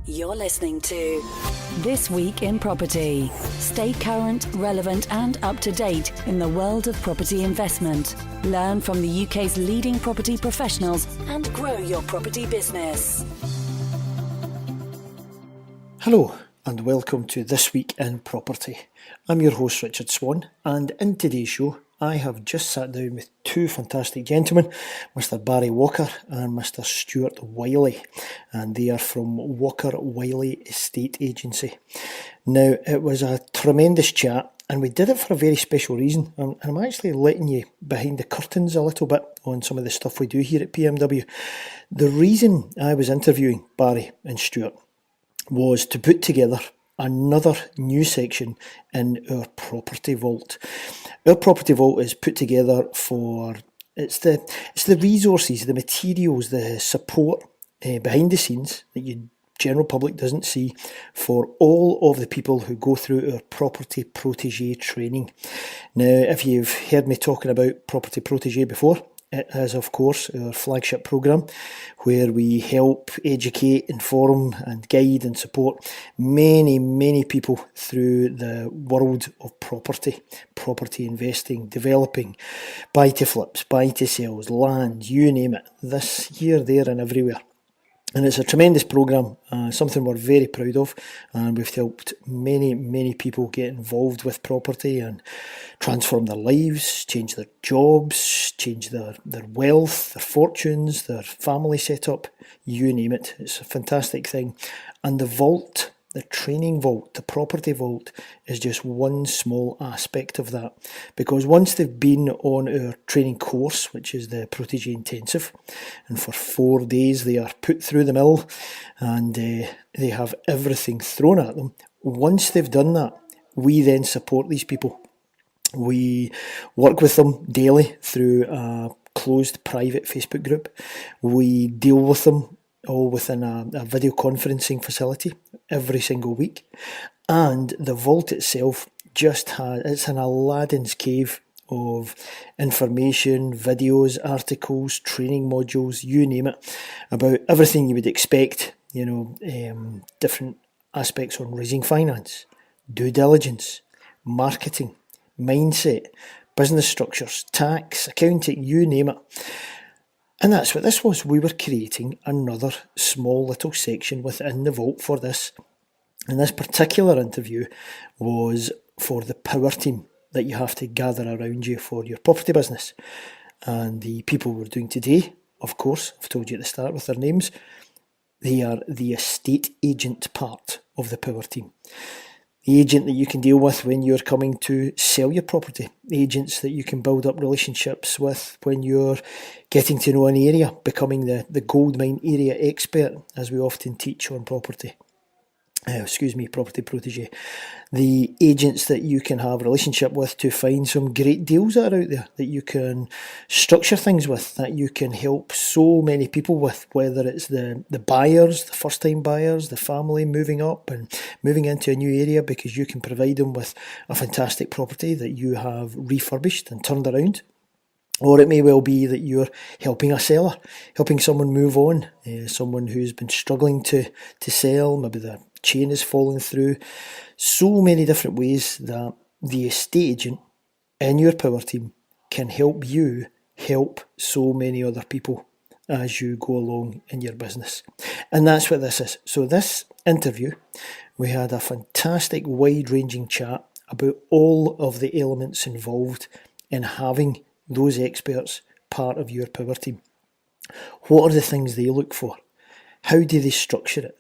You're listening to This Week in Property. Stay current, relevant and up to date in the world of property investment. Learn from the UK's leading property professionals and grow your property business. Hello and welcome to This Week in Property. I'm your host Richard Swan, and in today's show I have just sat down with two fantastic gentlemen, Mr. Barry Walker and Mr. Stuart Wylie, and they are from Walker Wylie Estate Agency. Now, it was a tremendous chat, and we did it for a very special reason, and I'm actually letting you behind the curtains a little bit on some of the stuff we do here at PMW. The reason I was interviewing Barry and Stuart was to put together another new section in our property vault. Our property vault is put together for it's the resources, the materials, the support behind the scenes that you general public doesn't see for all of the people who go through our Property Protege training. Now, if you've heard me talking about Property Protege before, it is, of course, our flagship programme where we help educate, inform and guide and support many people through the world of property investing, developing, buy to flips, buy to sells, land, you name it, this, here, there and everywhere. And it's a tremendous programme, something we're very proud of, and we've helped many people get involved with property and transform their lives, change their jobs, change their wealth, their fortunes, their family setup, you name it. It's a fantastic thing. And the vault, the training vault, the property vault is just one small aspect of that. Because once they've been on our training course, which is the Protege Intensive, and for 4 days they are put through the mill and they have everything thrown at them. Once they've done that, we then support these people. We work with them daily through a closed private Facebook group. We deal with them all within a video conferencing facility every single week. And the vault itself it's an Aladdin's cave of information, videos, articles, training modules, you name it, about everything you would expect, different aspects on raising finance, due diligence, marketing, mindset, business structures, tax, accounting, you name it. And that's what this was. We were creating another small little section within the vault for this. And this particular interview was for the power team that you have to gather around you for your property business. And the people we're doing today, of course, I've told you at the start with their names, they are the estate agent part of the power team. The agent that you can deal with when you're coming to sell your property. The agents that you can build up relationships with when you're getting to know an area, becoming the goldmine area expert, as we often teach on property. Property Protege. The agents that you can have a relationship with to find some great deals that are out there, that you can structure things with, that you can help so many people with, whether it's the buyers, the first time buyers, the family moving up and moving into a new area because you can provide them with a fantastic property that you have refurbished and turned around. Or it may well be that you're helping a seller, helping someone move on, someone who's been struggling to sell, maybe the chain is falling through. So many different ways that the estate agent in your power team can help you help so many other people as you go along in your business. And that's what this is. So this interview, we had a fantastic wide-ranging chat about all of the elements involved in having those experts part of your power team. What are the things they look for? How do they structure it?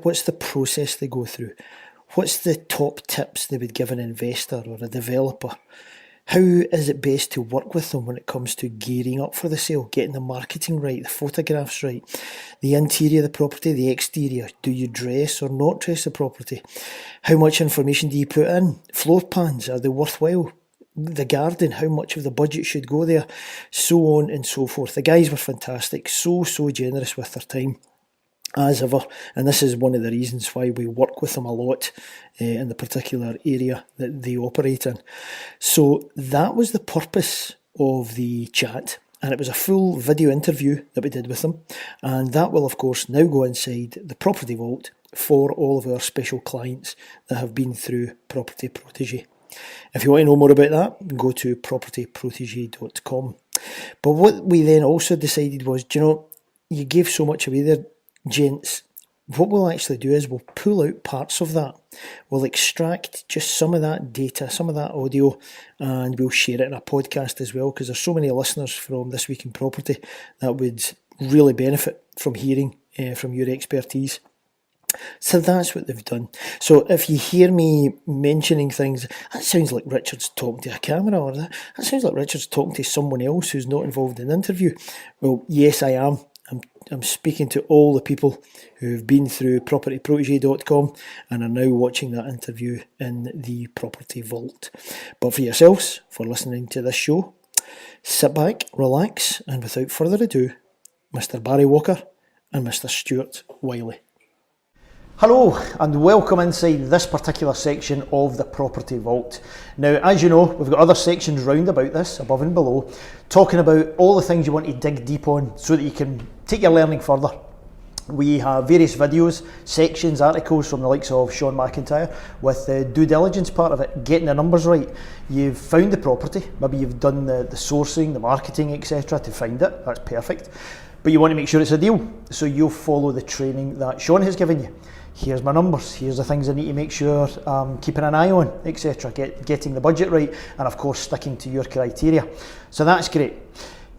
What's the process they go through? What's the top tips they would give an investor or a developer? How is it best to work with them when it comes to gearing up for the sale, getting the marketing right, the photographs right, the interior of the property, the exterior? Do you dress or not dress the property? How much information do you put in? Floor plans, are they worthwhile? The garden, how much of the budget should go there? So on and so forth. The guys were fantastic, so generous with their time, as ever, and this is one of the reasons why we work with them a lot in the particular area that they operate in. So that was the purpose of the chat, and it was a full video interview that we did with them, and that will of course now go inside the Property Vault for all of our special clients that have been through Property Protege. If you want to know more about that, go to propertyprotege.com. But what we then also decided was, you gave so much away there, gents. What we'll actually do is we'll pull out parts of that. We'll extract just some of that data, some of that audio, and we'll share it in a podcast as well, because there's so many listeners from This Week in Property that would really benefit from hearing from your expertise. So that's what they've done. So if you hear me mentioning things, that sounds like Richard's talking to a camera, or that sounds like Richard's talking to someone else who's not involved in the interview. Well, yes, I am. I'm speaking to all the people who have been through propertyprotege.com and are now watching that interview in the Property Vault. But for yourselves, for listening to this show, sit back, relax, and without further ado, Mr. Barry Walker and Mr. Stuart Wylie. Hello and welcome inside this particular section of the Property Vault. Now, as you know, we've got other sections round about this, above and below, talking about all the things you want to dig deep on so that you can take your learning further. We have various videos, sections, articles from the likes of Sean McIntyre with the due diligence part of it, getting the numbers right. You've found the property, maybe you've done the sourcing, the marketing, etc. to find it, that's perfect. But you want to make sure it's a deal, so you'll follow the training that Sean has given you. Here's my numbers, here's the things I need to make sure I'm keeping an eye on, etc. Getting the budget right, and of course sticking to your criteria. So that's great.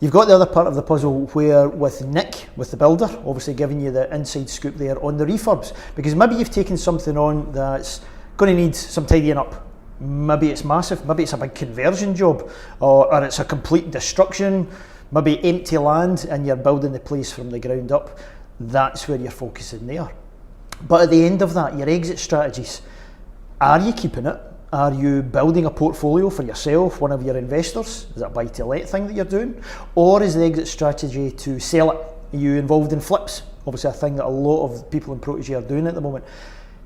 You've got the other part of the puzzle where with Nick, with the builder, obviously giving you the inside scoop there on the refurbs, because maybe you've taken something on that's going to need some tidying up. Maybe it's massive, maybe it's a big conversion job, or it's a complete destruction, maybe empty land and you're building the place from the ground up. That's where you're focusing there. But at the end of that, your exit strategies, are you keeping it? Are you building a portfolio for yourself, one of your investors? Is that a buy-to-let thing that you're doing? Or is the exit strategy to sell it? Are you involved in flips? Obviously a thing that a lot of people in Protege are doing at the moment.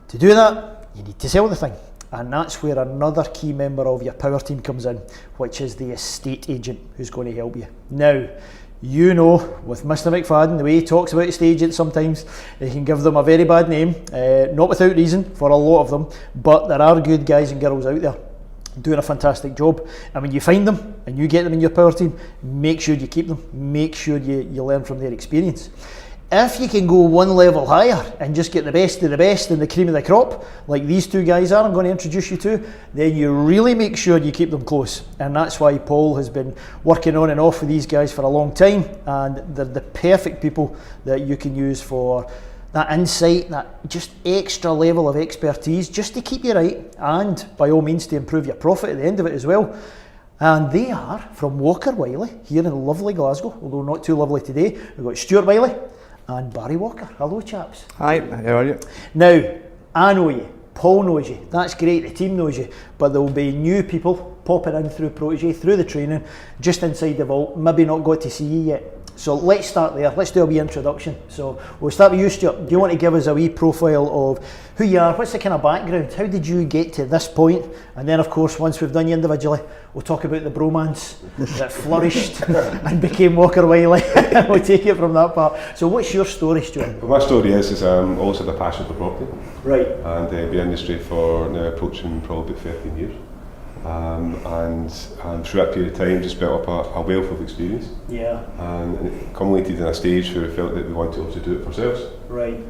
To do that, you need to sell the thing. And that's where another key member of your power team comes in, which is the estate agent who's going to help you. Now, you know, with Mr. McFadden, the way he talks about estate agents sometimes, he can give them a very bad name, not without reason for a lot of them, but there are good guys and girls out there doing a fantastic job. And when you find them and you get them in your power team, make sure you keep them, make sure you learn from their experience. If you can go one level higher and just get the best of the best and the cream of the crop, like these two guys are, I'm going to introduce you to, then you really make sure you keep them close. And that's why Paul has been working on and off with these guys for a long time, and they're the perfect people that you can use for that insight, that just extra level of expertise, just to keep you right, and by all means to improve your profit at the end of it as well. And they are from Walker Wylie here in lovely Glasgow, although not too lovely today. We've got Stuart Wylie and Barry Walker. Hello chaps. Hi, how are you? Now, I know you, Paul knows you, that's great, the team knows you, but there will be new people popping in through Protege, through the training, just inside the vault, maybe not got to see you yet. So let's start there, let's do a wee introduction. So we'll start with you, Stuart. Do you want to give us a wee profile of who you are, what's the kind of background, how did you get to this point? And then of course, once we've done you individually, we'll talk about the bromance that flourished and became Walker Wylie. We'll take it from that part. So what's your story, Stuart? Well, my story is always had a passion for property. Right. And been in the industry for now approaching probably 13 years. And through that period of time just built up a wealth of experience. Yeah. And it culminated in a stage where we felt that we wanted to also do it for ourselves. Right.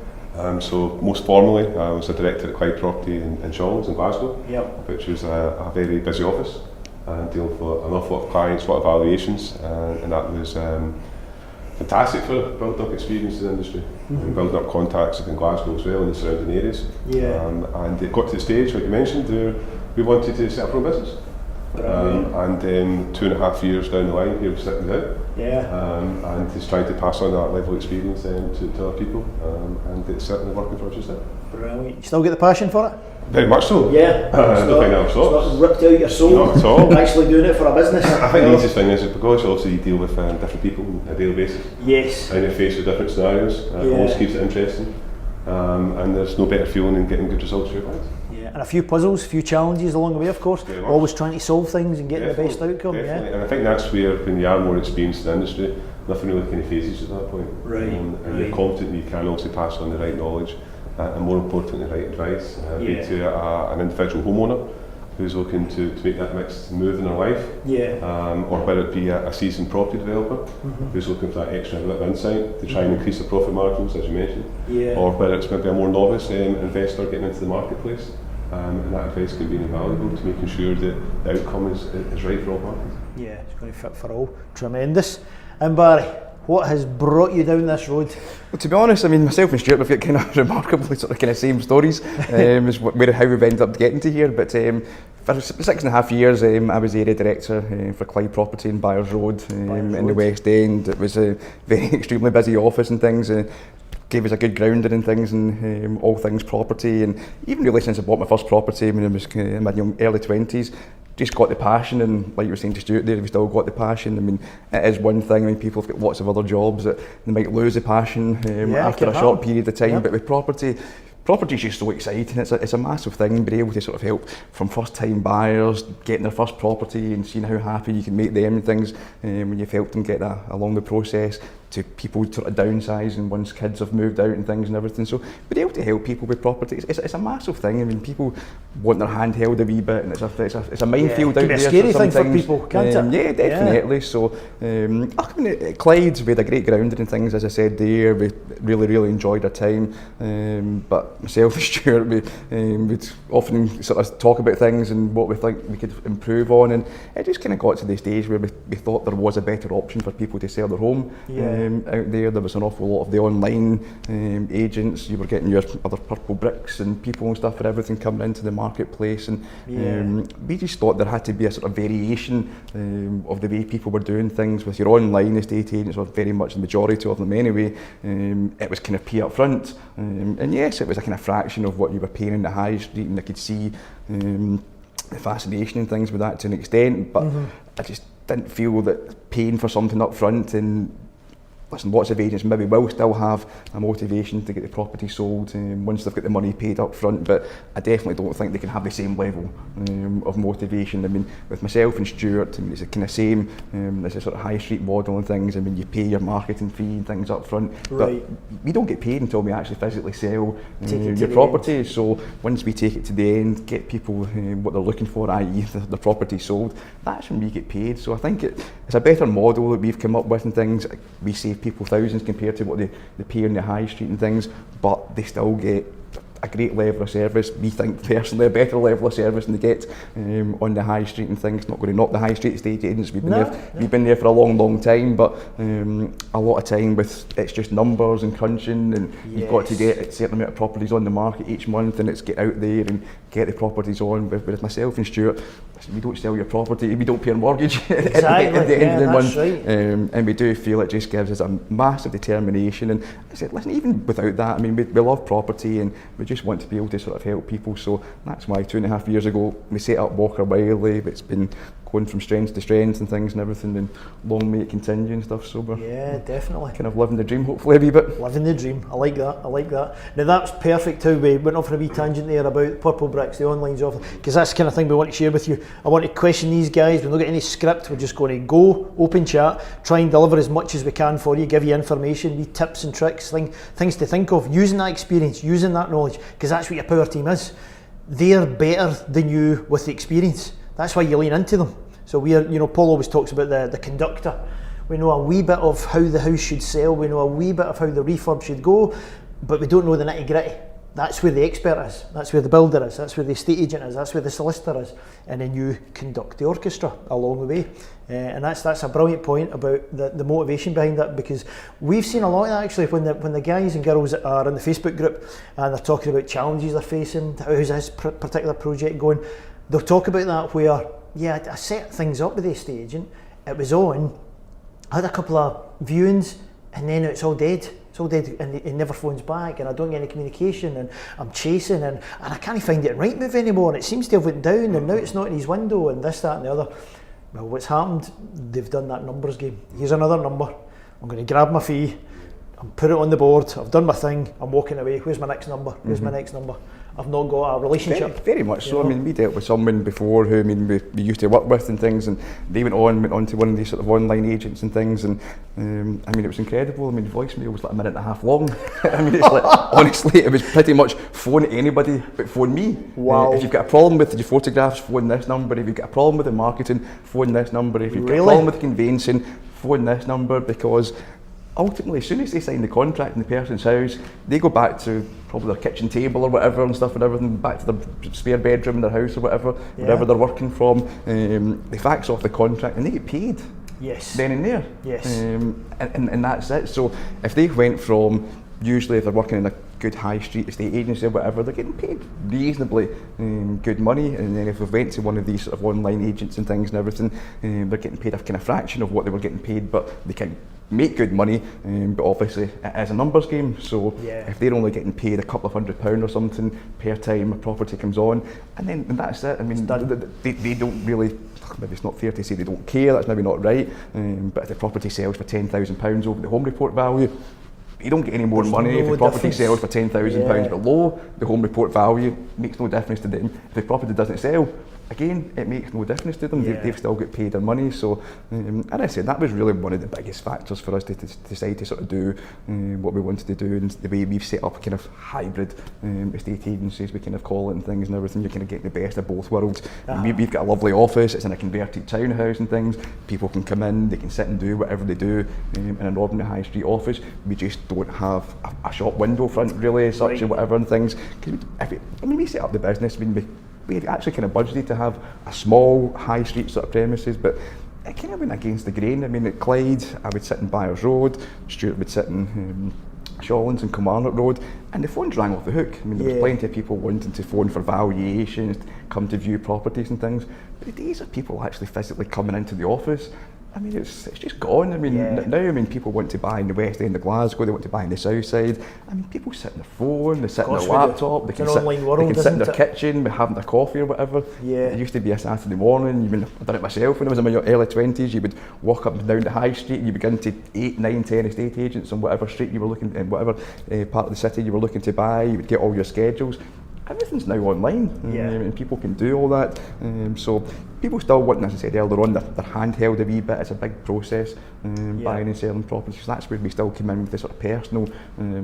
So most formally I was a director at Clyde Property in Shawlands in Glasgow, Yep. which was a very busy office and dealing with an awful lot of clients, a lot of valuations, and that was fantastic for building up experience in the industry, and building up contacts in Glasgow as well in the surrounding areas. Yeah. And it got to the stage, like you mentioned, where we wanted to set up our own business. And 2.5 years down the line, here we're sitting now. Yeah. And just trying to pass on that level of experience to other people, and it's certainly working for us just now. Brilliant. You still get the passion for it? Very much so. Yeah. Nothing else. It's not ripped out your soul. Not at all. Actually doing it for a business. I think the easiest thing is because obviously you deal with different people on a daily basis. Yes. And you're faced with different scenarios. It always keeps it interesting. And there's no better feeling than getting good results for your clients. Yeah, And a few puzzles, a few challenges along the way, of course. Always trying to solve things and getting the best outcome. Definitely. And I think that's where, when you are more experienced in the industry, nothing really kind of phases you at that point. And you're confident you can also pass on the right knowledge and more importantly, the right advice be to an individual homeowner who's looking to make that next move in their life, or whether it be a seasoned property developer who's looking for that extra bit of insight to try and increase their profit margins, as you mentioned, or whether it's maybe a more novice investor getting into the marketplace, and that advice can be invaluable to making sure that the outcome is right for all parties. Yeah, it's going to fit for all. Tremendous. And Barry, what has brought you down this road? Well, to be honest, I mean, myself and Stuart, we've got kind of remarkably sort of same stories as how we've ended up getting to here. But for 6.5 years, I was area director for Clyde Property in Byres Road in the West End. It was a very extremely busy office and things. Gave us a good grounding in things and all things property, and even really since I bought my first property when I was in my early 20s, just got the passion. And like you were saying to Stuart there, we still got the passion. I mean, it is one thing. I mean, people have got lots of other jobs that they might lose the passion after a short period of time. But with property is just so exciting. It's a massive thing, being able to sort of help from first time buyers getting their first property and seeing how happy you can make them and things when you've helped them get that along the process, to people sort of downsizing once kids have moved out and things and everything. So being able to help people with property, it's a massive thing. I mean, people want their hand held a wee bit, and it's a minefield out there. It's a scary thing for people, can't it? Yeah, definitely. Yeah. So I mean, at Clyde's, we had a great grounding and things, as I said there. We really enjoyed our time. But myself and Stuart, we'd often sort of talk about things and what we think we could improve on, and it just kind of got to the stage where we thought there was a better option for people to sell their home. Out there was an awful lot of the online agents. You were getting your other purple bricks and people and stuff for everything coming into the marketplace, and we just thought there had to be a sort of variation of the way people were doing things. With your online estate agents, or very much the majority of them anyway, it was kind of pay up front, and yes, it was a kind of fraction of what you were paying in the high street, and I could see the fascination and things with that to an extent, but I just didn't feel that paying for something up front, and listen, lots of agents maybe will still have a motivation to get the property sold once they've got the money paid up front, but I definitely don't think they can have the same level of motivation. I mean, with myself and Stuart, I mean, it's the kind of same, there's a sort of high street model and things. I mean, you pay your marketing fee and things up front, but we don't get paid until we actually physically sell your property. So once we take it to the end, get people what they're looking for, i.e. the property sold, that's when we get paid. So I think it's a better model that we've come up with and things. We save people thousands compared to what they pay on the high street and things, but they still get a great level of service. We think personally a better level of service than they get on the high street and things. Not going to knock the high street estate agents, we've been there for a long time, but a lot of time with it's just numbers and crunching, and you've got to get a certain amount of properties on the market each month, and it's get out there and get the properties on. With myself and Stuart, we don't sell your property, we don't pay a mortgage at the end of the month, and we do feel it just gives us a massive determination. And I said, listen, even without that, I mean, we love property and we just want to be able to sort of help people. So that's why 2.5 years ago we set up Walker Wylie. It's been going from strength to strength and things and everything, and long may it continue and stuff. So we're definitely kind of living the dream, hopefully a wee bit. Living the dream, I like that. Now that's perfect how we went off on a wee tangent there about purple bricks, the online offer, because that's the kind of thing we want to share with you. I want to question these guys. We've not got any script, we're just going to go, open chat, try and deliver as much as we can for you, give you information, wee tips and tricks, things to think of, using that experience, using that knowledge, because that's what your power team is. They're better than you with the experience. That's why you lean into them. So Paul always talks about the conductor. We know a wee bit of how the house should sell, we know a wee bit of how the refurb should go, but we don't know the nitty gritty. That's where the expert is, that's where the builder is, that's where the estate agent is, that's where the solicitor is, and then you conduct the orchestra along the way. And that's a brilliant point about the motivation behind that, because we've seen a lot of that actually when the guys and girls are in the Facebook group and they're talking about challenges they're facing, how's this particular project going, they'll talk about that where, I set things up with the estate agent, it was on, I had a couple of viewings, and then it's all dead, and he never phones back, and I don't get any communication, and I'm chasing, and I can't find it in Rightmove anymore, and it seems to have went down, and now it's not in his window, and this, that and the other. Well, what's happened, they've done that numbers game. Here's another number, I'm going to grab my fee, I'm put it on the board, I've done my thing, I'm walking away. Where's my next number? Where's my next number? I've not got a relationship. Very much so. I mean, we dealt with someone before who, I mean, we used to work with and things, and they went on to one of these sort of online agents and things, and I mean, it was incredible. I mean, the voicemail was like 1.5 minutes long. I mean, it's like, honestly, it was pretty much phone anybody but phone me. Wow. If you've got a problem with your photographs, phone this number. If you've got a problem with the marketing, phone this number. If you've got a problem with conveyancing, phone this number, because ultimately, as soon as they sign the contract in the person's house, they go back to probably their kitchen table or whatever and stuff and everything, back to their spare bedroom in their house or whatever, wherever they're working from. They fax off the contract and they get paid. Yes. Then and there. Yes. And that's it. So if they went from, usually if they're working in a good high street estate agency or whatever, they're getting paid reasonably good money, and then if we went to one of these sort of online agents and things and everything, they're getting paid a kind of fraction of what they were getting paid, but they can make good money, but obviously it is a numbers game. So if they're only getting paid a couple of £100 or something per time a property comes on, and that's it. I mean, they don't really, maybe it's not fair to say they don't care, that's maybe not right, but if the property sells for £10,000 over the home report value, you don't get any more money if the property sells for £10,000 below the home report value. Makes no difference to them. If the property doesn't sell, again, it makes no difference to them. They've still got paid their money. So, and I said that was really one of the biggest factors for us to decide to sort of do what we wanted to do, and the way we've set up kind of hybrid estate agencies, we kind of call it, and things and everything. You kind of get the best of both worlds. We've got a lovely office. It's in a converted townhouse and things. People can come in, they can sit and do whatever they do in an ordinary high street office. We just don't have a shop window front really as such, and whatever and things. We set up the business. We had actually kind of budgeted to have a small high street sort of premises, but it kind of went against the grain. I mean, at Clyde, I would sit in Byers Road, Stuart would sit in Shawlands and Kilmarnock Road, and the phones rang off the hook. I mean, there was plenty of people wanting to phone for valuations, come to view properties and things, but the days of people actually physically coming into the office, I mean, it's just gone. I mean, now, I mean, people want to buy in the West End of Glasgow, they want to buy in the South Side. I mean, people sit on their phone, they sit on their laptop, they can sit in their kitchen, having their coffee or whatever. It used to be a Saturday morning. I've done it myself when I was in my early 20s. You would walk up and down the high street, you begin to 8, 9, 10 estate agents on whatever street you were looking, in whatever part of the city you were looking to buy. You would get all your schedules. Everything's now online, and people can do all that. So people still want, as I said earlier on, they're handheld a wee bit. It's a big process, buying and selling properties. So that's where we still come in with the sort of personal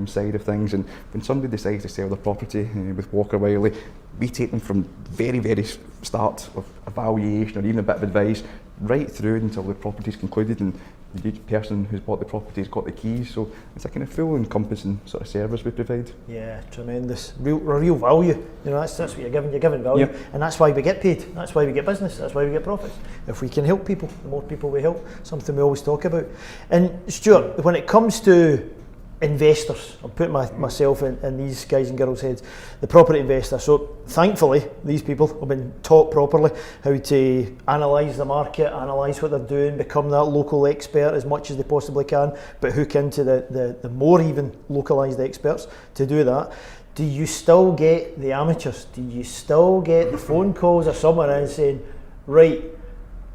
side of things. And when somebody decides to sell their property with Walker Wylie, we take them from very, very start of evaluation or even a bit of advice right through until the property's concluded and the person who's bought the property has got the keys. So it's a kind of full encompassing sort of service we provide. Yeah, tremendous. Real value. You know, that's what you're giving value. And that's why we get paid. That's why we get business. That's why we get profits. If we can help people, the more people we help, something we always talk about. And Stuart, when it comes to investors, I'll put myself in these guys and girls' heads, the property investor. So thankfully, these people have been taught properly how to analyse the market, analyse what they're doing, become that local expert as much as they possibly can, but hook into the more even localised experts to do that. Do you still get the amateurs? Do you still get the phone calls of someone in saying, right,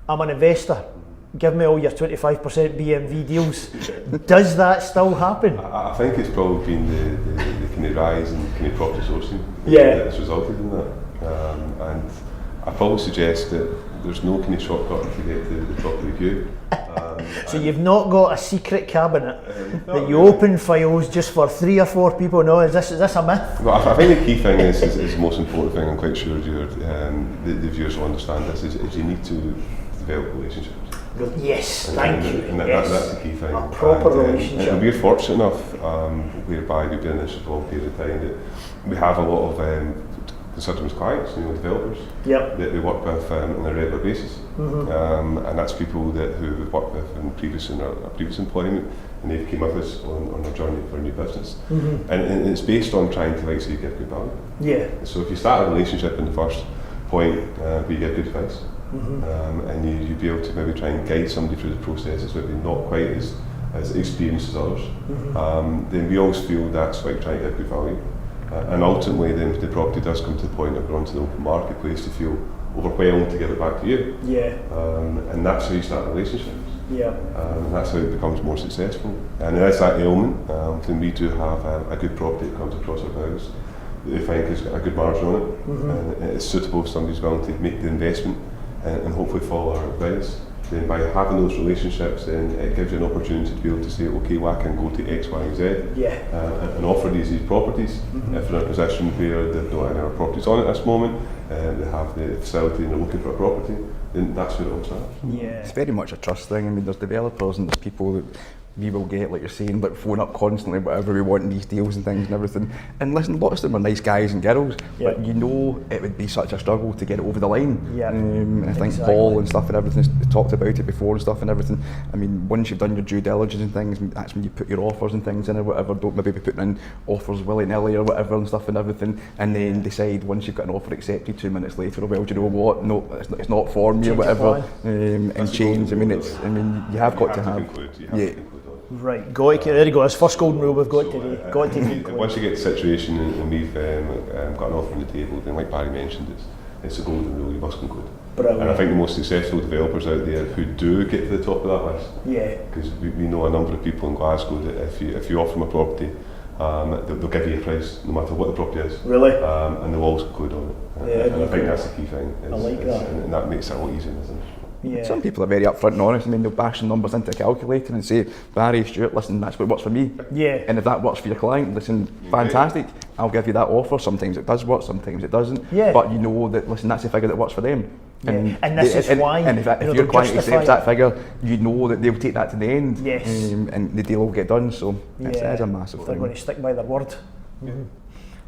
I'm an investor, give me all your 25% BMV deals? Does that still happen? I think it's probably been the kind of rise in kind of property sourcing that's resulted in that. And I probably suggest that there's no kind of shortcut to get to the property review. So you've not got a secret cabinet that you open files just for 3 or 4 people? No, is this a myth? Well, I think the key thing is the most important thing. I'm quite sure the viewers will understand this. Is you need to develop relationships. Yes, thank you. And that's the key thing. A proper relationship. And we're fortunate enough, whereby we've been in this for a long period of time, that we have a lot of constituents clients, developers that we work with on a regular basis. And that's people who we've worked with in our previous employment, and they've came with us on their journey for a new business. And it's based on trying to, like, say, give good value. So if you start a relationship in the first point, where you get good advice, and you'd be able to maybe try and guide somebody through the process that's maybe not quite as experienced as others, then we always feel that's like trying to get good value. And ultimately then if the property does come to the point of going to the open marketplace, to feel overwhelmed to give it back to you. And that's how you start relationships. Yeah. And that's how it becomes more successful. And there is that element, then we do have a good property that comes across our house that they think has got a good margin on it, and it's suitable if somebody's willing to make the investment and hopefully follow our advice. Then by having those relationships, then it gives you an opportunity to be able to say, okay, well, I can go to X, Y, and Z and offer these properties. If they're in a position where they've not any other properties on at this moment, they have the facility and they're looking for a property, then that's where it all starts. Yeah. It's very much a trust thing. I mean, there's developers and there's people that we will get, like you're saying, like phone up constantly, whatever we want in these deals and things and everything. And listen, lots of them are nice guys and girls, but you know it would be such a struggle to get it over the line. I think Paul and stuff and everything has talked about it before and stuff and everything. I mean, once you've done your due diligence and things, that's when you put your offers and things in or whatever. Don't maybe be putting in offers willy-nilly or whatever and stuff and everything, and then decide once you've got an offer accepted 2 minutes later, well, do you know what? No, it's not for me or whatever, and change. I mean, you have got to have. Right, got to, there you go, that's first golden rule we've got today. Got to conclude. Once you get the situation and we've got an offer on the table, then like Barry mentioned, it's a golden rule, you must conclude. Brilliant. And I think the most successful developers out there who do get to the top of that list, because we know a number of people in Glasgow that if you offer them a property, they'll give you a price no matter what the property is. Really? And they'll always conclude on it. And I think that's the key thing. I like that. And that makes it a lot easier, doesn't it? Yeah. Some people are very upfront and honest. I mean, they'll bash the numbers into a calculator and say, Barry, Stuart, listen, that's what works for me. Yeah. And if that works for your client, listen, fantastic, I'll give you that offer. Sometimes it does work, sometimes it doesn't. Yeah. But you know that, listen, that's the figure that works for them. And this is why. And if your client accepts that figure, you know that they'll take that to the end. Yes. And the deal will get done. So it's a massive thing. They're going to stick by their word.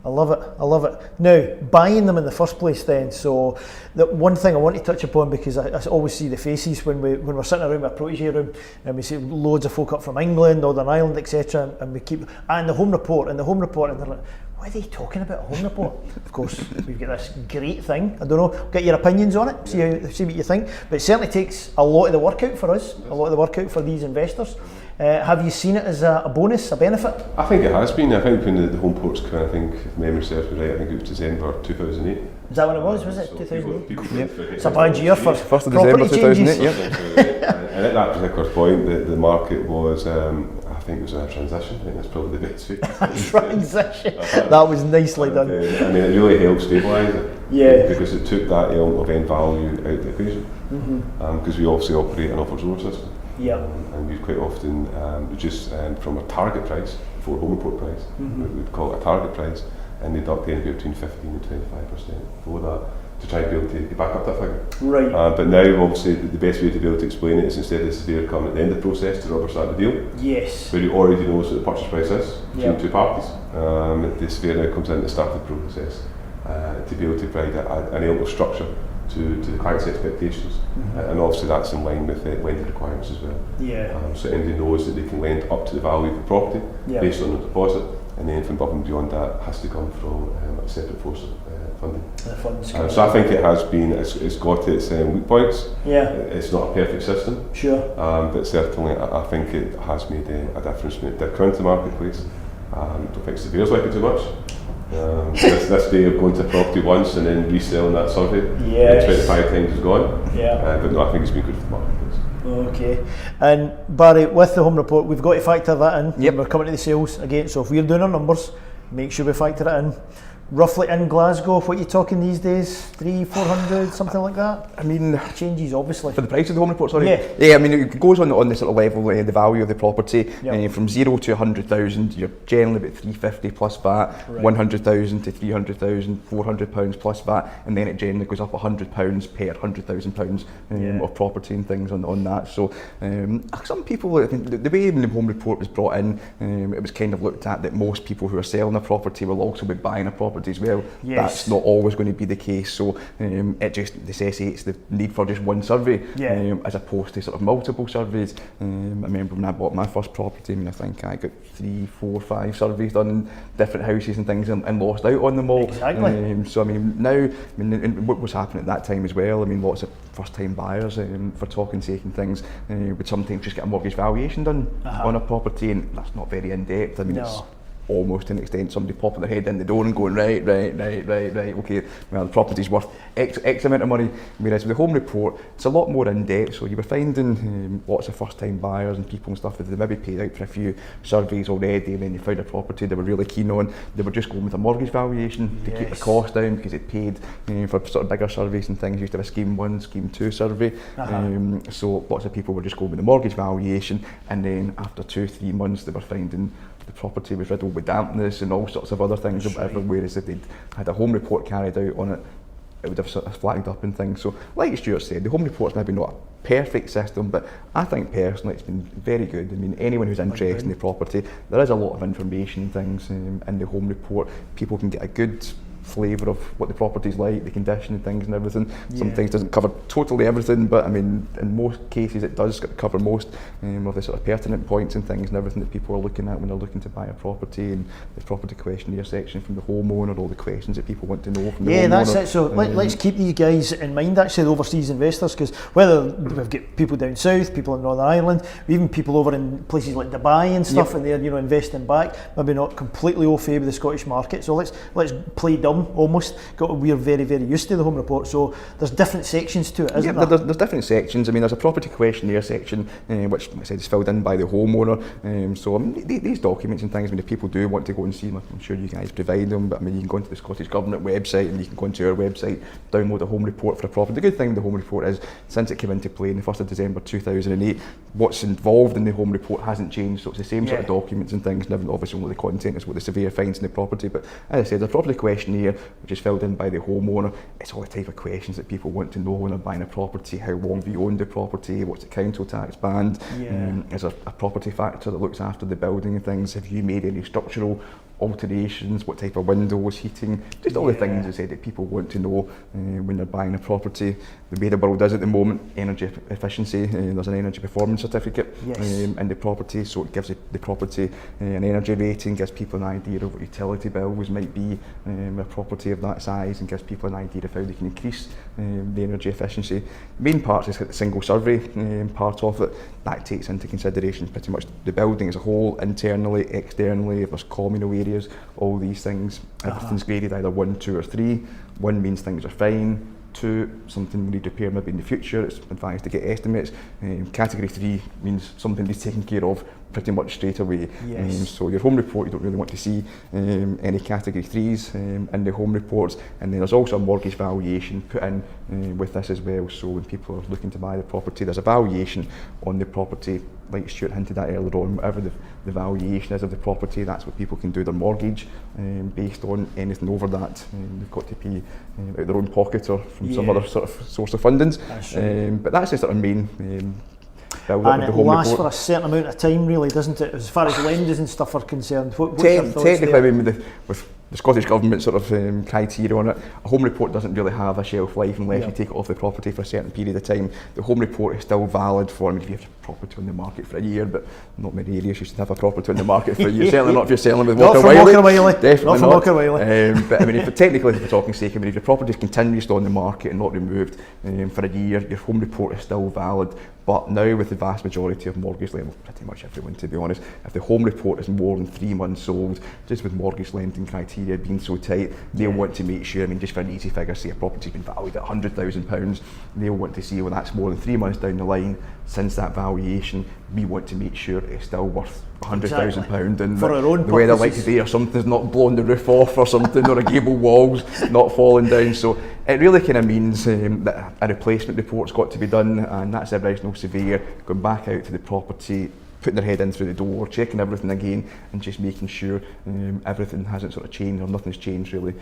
I love it. Now, buying them in the first place then, so the one thing I want to touch upon, because I always see the faces when we're sitting around my Protege room and we see loads of folk up from England, Northern Ireland, etc., and we keep, and the home report, and they're like, what are they talking about, a home report? Of course, we've got this great thing, I don't know, get your opinions on it, see what you think, but it certainly takes a lot of the work out for us, a lot of the work out for these investors. Have you seen it as a bonus, a benefit? I think it has been. I think when the home ports came, I think, if memory serves me right, I think it was December 2008. Is that when it was it 2008? Yep. It's a bad year for 1st of December 2008, And at that particular point, the market was, I think it was in a transition. I think that's probably the best way. Transition. That was nicely done. I mean, it really helped stabilise it. Yeah. Because it took that element of end value out of the equation. Because we obviously operate an offer zone system. Yeah. And we quite often reduce from a target price, for home report price, we'd call it a target price, and deduct anywhere between 15 and 25% for that to try and be able to get back up that figure. Right. But now, obviously, the best way to be able to explain it is instead of the surveyor coming at the end of the process to rubber stamp the deal. Yes. Where you already know what the purchase price is between two parties. The surveyor now comes in to start the process to be able to provide an element of structure to the client's expectations, and obviously that's in line with lending requirements as well. Yeah. So anybody knows that they can lend up to the value of the property based on the deposit, and then anything above and beyond that has to come from a separate source of funding. So I think it has been, it's got its weak points. Yeah. It's not a perfect system. Sure. But certainly I think it has made a difference when it current to the marketplace. I don't think surveyors like it too much. This day of going to property once and then reselling that survey, 25 times is gone. But no, I think it's been good for the marketplace. Okay. And Barry, with the home report, we've got to factor that in. Yep. We're coming to the sales again, so if we're doing our numbers, make sure we factor it in. Roughly in Glasgow, what are you talking these days? 300-400, something like that? I mean, it changes obviously. For the price of the home report, sorry? Yeah, I mean, it goes on the sort of level, the value of the property. From 0 to 100,000, you're generally about 350 plus VAT, 100,000 to 300,000, £400 plus VAT, and then it generally goes up £100 per £100,000 of property and things on that. So some people, I think, the way the home report was brought in, it was kind of looked at that most people who are selling a property will also be buying a property as well. That's not always going to be the case, so it just necessitates the need for just one survey as opposed to sort of multiple surveys. I remember when I bought my first property, I mean, I think I got 3, 4, 5 surveys done in different houses and things and lost out on them all. Exactly. So I mean now, and what was happening at that time as well, I mean lots of first time buyers, for talking sake and things, would sometimes just get a mortgage valuation done on a property, and that's not very in depth. I mean it's almost to an extent somebody popping their head in the door and going, right, okay, well, the property's worth X amount of money. Whereas with the home report, it's a lot more in-depth, so you were finding lots of first-time buyers and people and stuff that they maybe paid out for a few surveys already, and then they found a property they were really keen on. They were just going with a mortgage valuation to keep the cost down, because they'd paid for sort of bigger surveys and things. You used to have a scheme 1, scheme 2 survey. So lots of people were just going with the mortgage valuation, and then after 2-3 months they were finding the property was riddled with dampness and all sorts of other things, whereas if they'd had a home report carried out on it, it would have sort of flagged up and things. So like Stuart said, the home report's maybe not a perfect system, but I think personally it's been very good. I mean, anyone who's interested in the property, there is a lot of information and things in the home report. People can get a good flavour of what the property's like, the condition and things and everything. Sometimes doesn't cover totally everything, but I mean, in most cases it does cover most of the sort of pertinent points and things and everything that people are looking at when they're looking to buy a property, and the property questionnaire section from the homeowner, all the questions that people want to know from the homeowner. That's it. So let's keep these guys in mind, actually, the overseas investors, because whether we've got people down south, people in Northern Ireland, even people over in places like Dubai and stuff, and they're investing back, maybe not completely au fait with the Scottish market. So let's play dumb almost. We're very, very used to the home report, so there's different sections to it, isn't there? There's different sections. I mean, there's a property questionnaire section, which I said is filled in by the homeowner. So I mean, these documents and things, I mean, if people do want to go and see them, I'm sure you guys provide them, but I mean, you can go into the Scottish Government website, and you can go into our website, download a home report for a property. The good thing with the home report is, since it came into play on the 1st of December 2008, what's involved in the home report hasn't changed, so it's the same sort of documents and things, and obviously only the content is what the surveyor finds in the property. But as I said, the property questionnaire, which is filled in by the homeowner, it's all the type of questions that people want to know when they're buying a property. How long have you owned the property? What's the council tax band? Is there a property factor that looks after the building and things? Have you made any structural alterations? What type of windows, heating, just all the things I said that people want to know when they're buying a property. The way the world is at the moment, energy efficiency, there's an energy performance certificate in the property, so it gives the property an energy rating, gives people an idea of what utility bills might be a property of that size, and gives people an idea of how they can increase the energy efficiency. The main part is the single survey part of it. That takes into consideration pretty much the building as a whole, internally, externally, if there's communal areas, all these things. Everything's graded either 1, 2 or 3. 1 means things are fine. 2, something we need repair maybe in the future, it's advised to get estimates. Category 3 means something is taken care of pretty much straight away. So your home report, you don't really want to see any category 3s in the home reports. And then there's also a mortgage valuation put in with this as well, so when people are looking to buy the property, there's a valuation on the property, like Stuart hinted at earlier on. Whatever the valuation is of the property, that's what people can do their mortgage based on. Anything over that, they've got to pay out of their own pocket or from some other sort of source of fundings. But that's the sort of main build up and of the it home lasts report. for a certain amount of time, really, doesn't it, as far as lenders and stuff are concerned? What's your thoughts Technically, there? I mean, with the Scottish Government sort of criteria on it, a home report doesn't really have a shelf life unless you take it off the property for a certain period of time. The home report is still valid for, I mean, if you have a property on the market for a year, but not many areas you should have a property on the market for a year. Certainly not if you're selling with Walker Wylie. Definitely not. Walker Wylie. But I mean, technically, for talking sake, I mean, if your property is continuously on the market and not removed for a year, your home report is still valid. But now, with the vast majority of mortgage lenders, pretty much everyone to be honest, if the home report is more than 3 months old, just with mortgage lending criteria being so tight, they'll want to make sure, I mean, just for an easy figure, say a property's been valued at £100,000, they'll want to see, well, that's more than 3 months down the line since that valuation, we want to make sure it's still worth £100,000, and for our own the weather like purposes. today, or something's not blown the roof off or something, or a gable wall's not falling down. So it really kind of means that a replacement report's got to be done, and that's the original surveyor going back out to the property, putting their head in through the door, checking everything again, and just making sure everything hasn't sort of changed, or nothing's changed really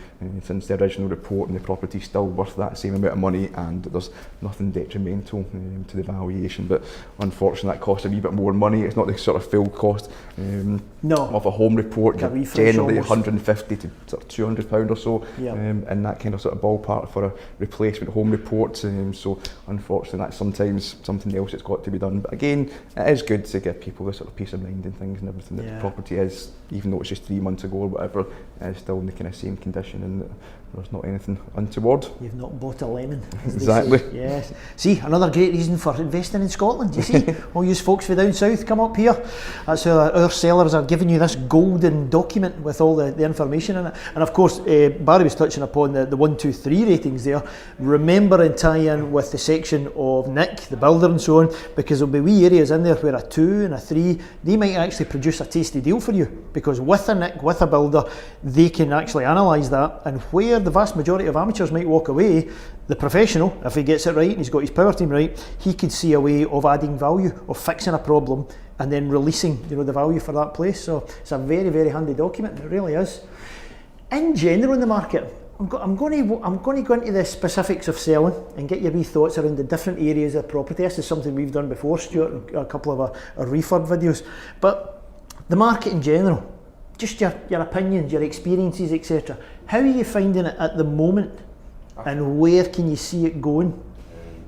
since the original report, and the property's still worth that same amount of money, and there's nothing detrimental to the valuation. But unfortunately, that costs a wee bit more money. It's not the sort of full cost of a home report. Generally almost 150 to sort of £200 or so, in that kind of sort of ballpark for a replacement home report. So unfortunately, that's sometimes something else that's got to be done. But again, it is good to give people this sort of peace of mind and things and everything, that the property is even though it's just 3 months ago or whatever, it's still in the kind of same condition, and there's not anything untoward. You've not bought a lemon. Exactly. Yes. See, another great reason for investing in Scotland. You see, all you folks from down south, come up here. That's how our sellers are giving you this golden document with all the information in it. And of course, Barry was touching upon the 1, 2, 3 ratings there. Remember and tie in with the section of Nick, the builder, and so on, because there'll be wee areas in there where a 2 and a 3, they might actually produce a tasty deal for you, because with a Nick, with a builder, they can actually analyse that, and where the vast majority of amateurs might walk away, the professional, if he gets it right and he's got his power team right, he could see a way of adding value, of fixing a problem and then releasing, the value for that place. So it's a very, very handy document, it really is. In general in the market, I'm going to go into the specifics of selling and get your wee thoughts around the different areas of property. This is something we've done before, Stuart, a couple of our refurb videos. But the market in general, just your opinions, your experiences, etc. How are you finding it at the moment, and where can you see it going?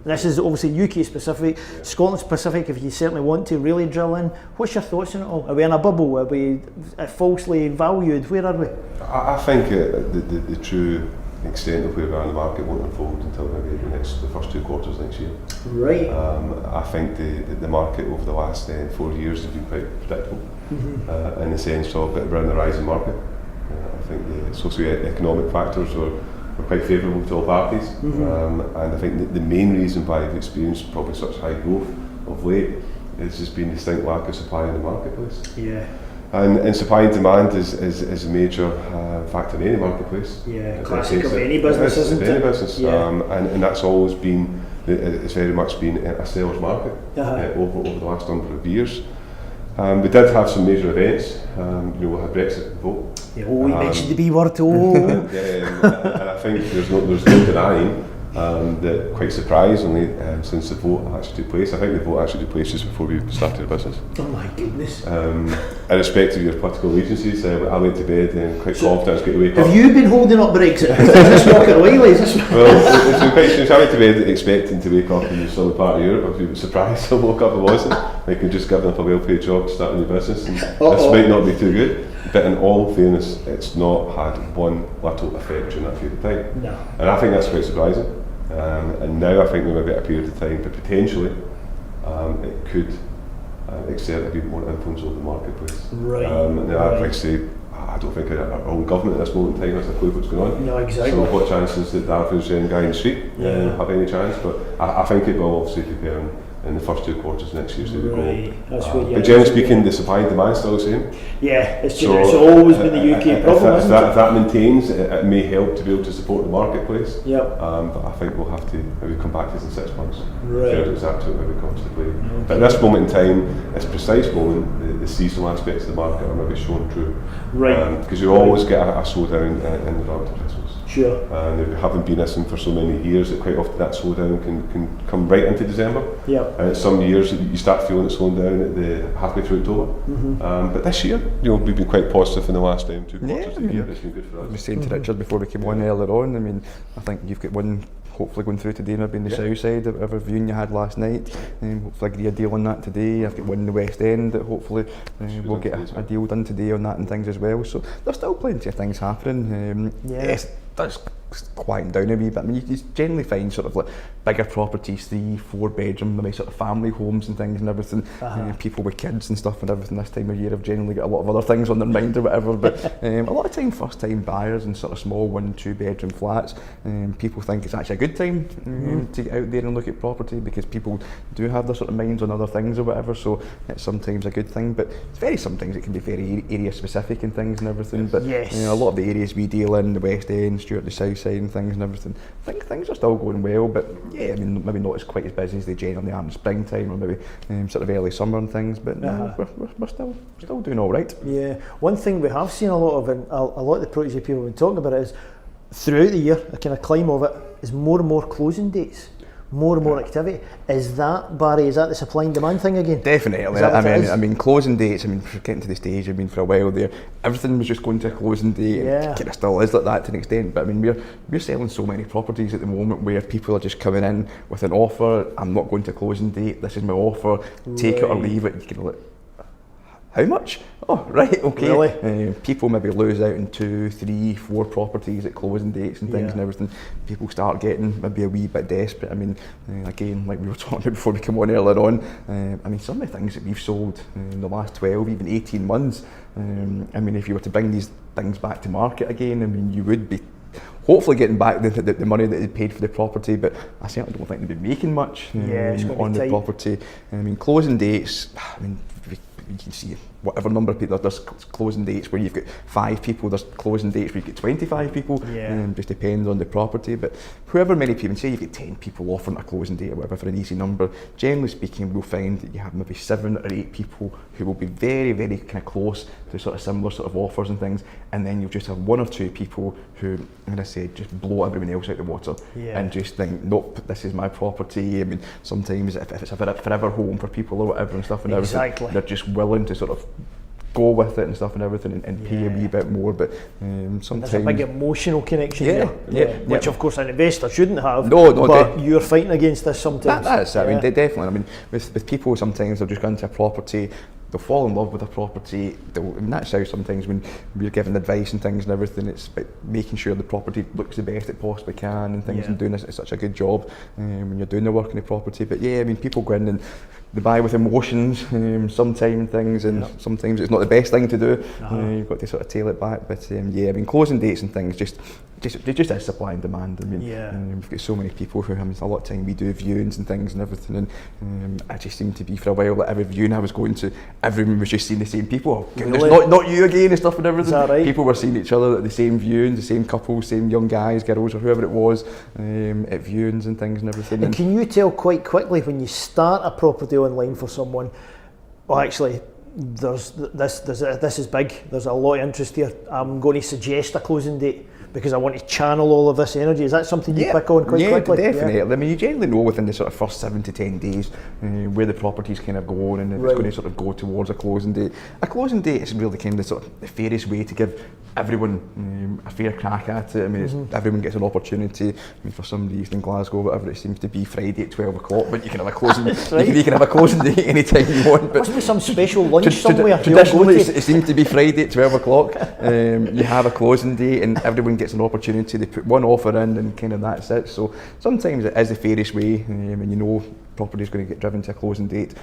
This is obviously UK specific, Scotland specific, if you certainly want to really drill in. What's your thoughts on it all? Are we in a bubble? Are we falsely valued? Where are we? I think the true extent of where we are in the market won't unfold until maybe the first 2 quarters next year. Right. I think the market over the last 4 years has been quite predictable, in the sense of that we're in the rising market. I think the socio-economic factors were quite favourable to all parties, and I think the main reason why we've experienced probably such high growth of late is just been distinct lack of supply in the marketplace. Yeah. And supply and demand is a major factor in any marketplace. Yeah, classic of any business, isn't it? Any business, yeah. And that's always been, it's very much been a seller's market over the last number of years. We did have some major events. We had Brexit vote. Yeah, we mentioned the B word. And I think there's no denying that, quite surprisingly, since the vote actually took place, I think the vote actually took place just before we started our business. Oh my goodness. Irrespective of your political allegiances, I went to bed quite confident I was going to wake up. Have you been holding up Brexit? Is this Walker Wylie? Well, it's been quite strange. I went to bed expecting to wake up in the southern part of Europe. I was a bit surprised I woke up and wasn't. I could just give them a well-paid job to start a new business, and this might not be too good. But in all fairness, it's not had one little effect during that period of time. No. And I think that's quite surprising. And now I think we're maybe at a period of time, but potentially it could exert a bit more influence over the marketplace. Right. I'd like to say, I don't think our own government at this moment in time has a clue what's going on. No, exactly. So what chances did the average guy in the street have any chance? But I think it will obviously prepare in the first 2 quarters next year. So but generally speaking, the supply and demand is still the same. Yeah, it's always been the UK problem, if that maintains, it may help to be able to support the marketplace. Yep. But I think we'll have to maybe come back to this in 6 months. Right. Exactly maybe comes to play. Okay. But at this moment in time, this precise moment, the seasonal aspects of the market are maybe shown true. Right. Because you always get a slowdown in the run to Christmas. Sure. And we haven't been this for so many years that quite often that slowdown can come right into December. Yep. And some years you start feeling it slowing down at the halfway through October. But this year, we've been quite positive in the last 2 quarters of the year. It's been good for us. I was saying to Richard before we came on earlier on, I mean, I think you've got one hopefully going through today, maybe in the south side of whatever viewing you had last night. Hopefully agree a deal on that today. I've got one in the West End that hopefully we'll get a deal done today on that and things as well. So there's still plenty of things happening. Yes, that's quieting down a wee bit. I mean, you generally find sort of like bigger properties, 3-4 bedroom, maybe sort of family homes and things and everything. People with kids and stuff and everything this time of year have generally got a lot of other things on their mind or whatever. But a lot of time, first time buyers in sort of small 1-2 bedroom flats, people think it's actually a good time to get out there and look at property, because people do have their sort of minds on other things or whatever. So it's sometimes a good thing, but it's sometimes it can be very area specific and things and everything. But a lot of the areas we deal in, the West End, Stuart, the south side and things and everything, I think things are still going well, but I mean, maybe not as quite as busy as they generally are in springtime or maybe sort of early summer and things, but we're still doing all right. Yeah, one thing we have seen a lot of, and a lot of the Protege people have been talking about it, is throughout the year, a kind of climb of it is more and more closing dates. More and more activity. Is that, Barry, is that the supply and demand thing again? Definitely. I mean, closing dates, we're getting to the stage, for a while there, everything was just going to a closing date, and kind of still is like that to an extent, but I mean, we're selling so many properties at the moment where people are just coming in with an offer, I'm not going to a closing date, this is my offer, take it or leave it. You can look, how much? Oh, right, okay. Really? People maybe lose out in 2, 3, 4 properties at closing dates and things and everything. People start getting maybe a wee bit desperate. I mean, again, like we were talking about before we came on earlier on, I mean, some of the things that we've sold in the last 12, even 18 months, I mean, if you were to bring these things back to market again, I mean, you would be hopefully getting back the money that they paid for the property, but I certainly don't think they'd be making much on the property. I mean, closing dates, I mean, you can see whatever number of people, there's closing dates where you've got 5 people, there's closing dates where you've got 25 people, just depends on the property, but however many people, say you've got 10 people offering a closing date or whatever for an easy number, generally speaking we'll find that you have maybe 7 or 8 people who will be very, very kind of close to sort of similar sort of offers and things, and then you'll just have 1 or 2 people who, I'm going to say, just blow everyone else out the water and just think, nope, this is my property. I mean, sometimes if it's a forever home for people or whatever and stuff and everything, they're just willing to sort of go with it and stuff and everything and pay a wee bit more, but sometimes there's a big emotional connection there, which of course an investor shouldn't have. No, but you're fighting against this sometimes. That's it. I mean, definitely. I mean, with people sometimes they'll just go into a property, they'll fall in love with a property. I mean, that's how sometimes when we're giving advice and things and everything, it's about making sure the property looks the best it possibly can and things, and doing this, it's such a good job when you're doing the work in the property. But I mean, people go in and they buy with emotions sometimes things, and sometimes it's not the best thing to do. You've got to sort of tail it back. But I mean, closing dates and things just is supply and demand. I mean, we've got so many people who, I mean, a lot of time we do viewings and things and everything, and I just seemed to be for a while that every viewing I was going to, everyone was just seeing the same people. Oh, goodness, not you again and stuff and everything. Is that right? People were seeing each other at the same viewings, the same couples, same young guys, girls, or whoever it was, at viewings and things and everything. And can you tell quite quickly when you start a property online for someone, oh, actually, this is big, there's a lot of interest here, I'm going to suggest a closing date because I want to channel all of this energy? Is that something you pick on quite quickly? Definitely. I mean, you generally know within the sort of first 7 to 10 days where the property's kind of going, and if it's going to sort of go towards a closing date. A closing date is really kind of sort of the fairest way to give everyone a fair crack at it. I mean, everyone gets an opportunity. I mean, for some reason in Glasgow, whatever, it seems to be Friday at 12 o'clock, but you can have a closing you can have a closing date anytime you want. But must be some special lunch somewhere. Traditionally, it seems to be Friday at 12 o'clock. You have a closing date and everyone gets an opportunity. They put one offer in and kind of that's it. So sometimes it is the fairest way, and you know property is going to get driven to a closing date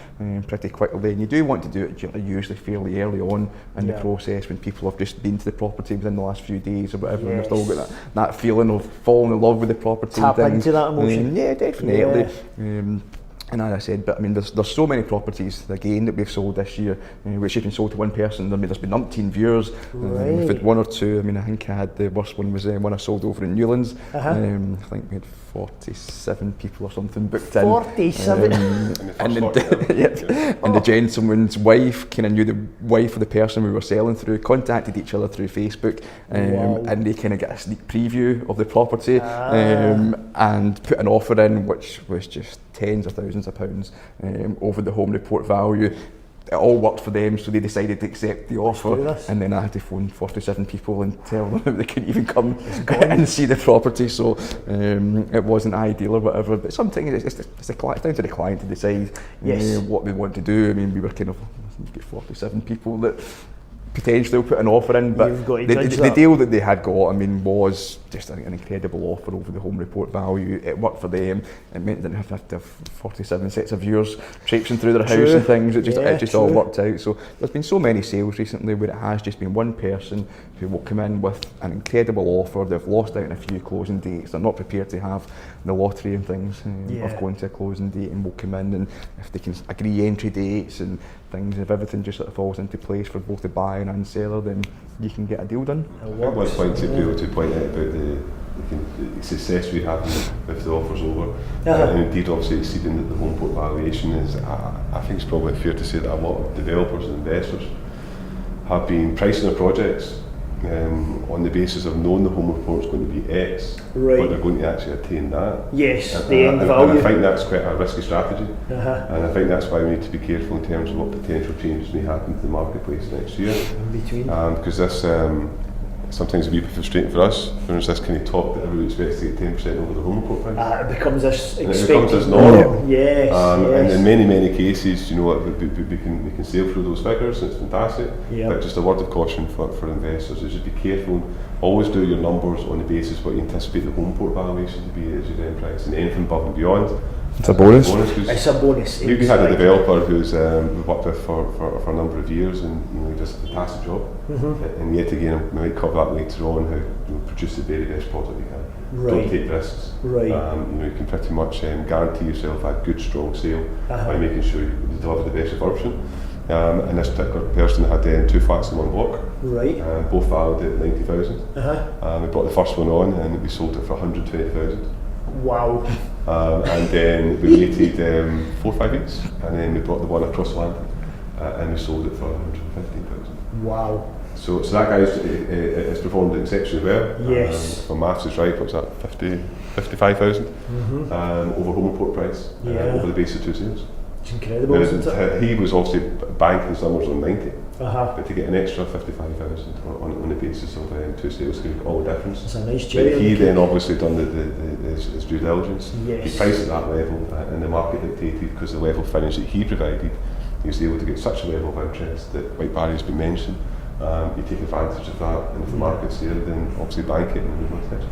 pretty quickly, and you do want to do it usually fairly early on in the process when people have just been to the property within the last few days or whatever, and they've still got that feeling of falling in love with the property. Tap and things. into that emotion. Yeah, definitely. And as I said, but I mean, there's so many properties again that we've sold this year, which have been sold to one person. I mean, there's been umpteen viewers. We've had 1 or 2. I mean, I think I had the worst one was one I sold over in Newlands. I think we had 47 people or something booked in. 47. And the gentleman's wife kind of knew the wife of the person we were selling through, contacted each other through Facebook, and they kind of got a sneak preview of the property and put an offer in, which was just tens of thousands of pounds over the home report value. It all worked for them, so they decided to accept the offer, and then I had to phone 47 people and tell them they couldn't even come and see the property, so it wasn't ideal or whatever. But sometimes it's down to the client to decide what they want to do. I mean, we were kind of, you've got 47 people that potentially will put an offer in, but the deal that they had got, I mean, was just an incredible offer over the home report value. It worked for them. It meant they didn't have to have 47 sets of viewers traipsing through their house and things. It just all worked out. So there's been so many sales recently where it has just been one person who will come in with an incredible offer. They've lost out on a few closing dates. They're not prepared to have the lottery and things of going to a closing date, and will come in, and if they can agree entry dates and things, if everything just sort of falls into place for both the buyer and seller, then you can get a deal done. I think one point to be able to point out about the success we had with the offers over, and indeed obviously exceeding the home report valuation, is I think it's probably fair to say that a lot of developers and investors have been pricing their projects on the basis of knowing the home report is going to be X, but they're going to actually attain that. Yes, and, the end value. And I think that's quite a risky strategy, and I think that's why we need to be careful in terms of what potential changes may happen to the marketplace next year. In between. Because this, sometimes it can be a bit frustrating for us. There's this kind of talk that everybody expects to get 10% over the home report price. It becomes this And expected. it becomes this norm. Yes, And in yes. many cases, you know what, we can sail through those figures, and it's fantastic. Yep. But just a word of caution for investors is just be careful. Always do your numbers on the basis of what you anticipate the home report valuation to be as your end price, and anything above and beyond. It's a bonus. It's a bonus. We had a developer who's we've worked with for a number of years, and you know, he does a fantastic job. And yet again, we might cover that later on, how you produce the very best product you can. Right. Don't take risks. Right. You know, you can pretty much guarantee yourself a good, strong sale by making sure you deliver the best refurbishment. And this particular person had 2 flats in one block, Right. both valued at 90,000. We brought the first one on, and we sold it for 120,000. Wow. And then we waited 4 or 5 weeks, and then we brought the one across the land, and we sold it for 115,000. Wow. So that guy has performed exceptionally well. Yes. If my maths is right, what's that, 55,000 over home report price, over the base of 2 sales. It's incredible, isn't it? He was obviously banking his numbers on 90, Uh-huh. but to get an extra 55,000 on the basis of 2 sales can make all the difference. It's a nice cherry. But he then obviously done his due diligence. Yes. He priced at that level, and the market dictated, because the level of finish that he provided, he was able to get such a level of interest that, like Barry's been mentioned, you take advantage of that, and if the market's there, then obviously bank it and move on to it.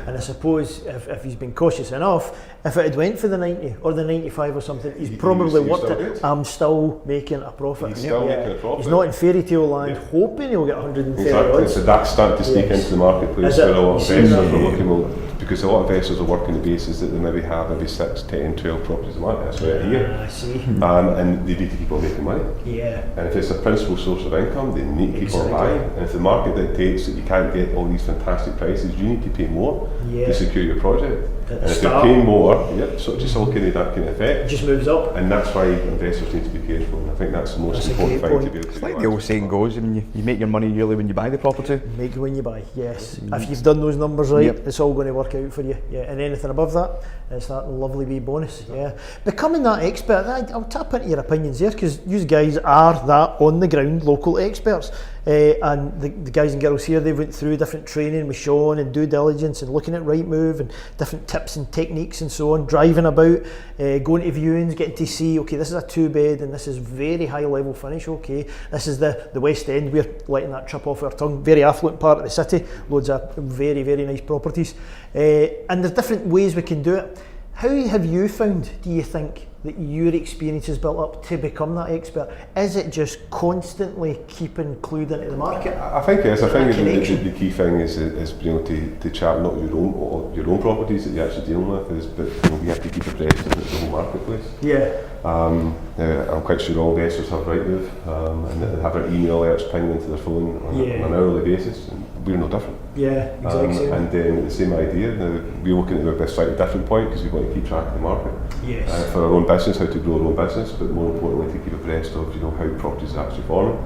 And I suppose if he's been cautious enough, if it had went for the 90 or the 95 or something, he's probably worked still it. good. I'm still making a profit. He's still making a profit. He's not in fairy tale land hoping he'll get 130 Exactly, odds. so that's starting to sneak Yes. into the marketplace Is it? where a lot of You see investors that? are looking, well, because a lot of investors are working the basis that they maybe have 6, 10, 12 properties a month, that's right a year. I see. And they need to keep on making money. Yeah. And if it's a principal source of income, they need to keep on Exactly. buying. And if the market dictates that you can't get all these fantastic prices, you need to pay more Yeah. to secure your project. At And the if you're start. paying more, so just all kind of that kind of It effect. just moves up. And that's why investors need to be careful. And I think that's the most That's a important great thing point. to be able to It's like do. the old saying goes, you make your money really when you buy the property. Make when you buy, yes. If you've done those numbers right, Yep. it's all going to work out for you. Yeah, and anything above that, it's that lovely wee bonus. Yeah, becoming that expert. I'll tap into your opinions here, because you guys are that on the ground local experts. And the guys and girls here, they went through different training with Sean and due diligence and looking at Rightmove and different tips and techniques and so on, driving about, going to viewings, getting to see, okay, this is a 2-bed and this is very high level finish, okay, this is the West End, we're letting that trip off our tongue, very affluent part of the city, loads of very, very nice properties. And there's different ways we can do it. How have you found, do you think, that your experience has built up to become that expert? Is it just constantly keeping clued into the market? I think it is. I think connection. the key thing is being able to chart not your own properties that you're actually dealing with, but you have to keep abreast of the whole marketplace. Yeah. I'm quite sure all investors have Rightmove, and they have their email alerts pinging into their phone on an hourly basis, and we're no different. Yeah, exactly. And then the same idea. Now, we're looking at a slightly different point, because we want to keep track of the market. Yes. For our own business, how to grow our own business, but more importantly to keep abreast of how properties are actually forming.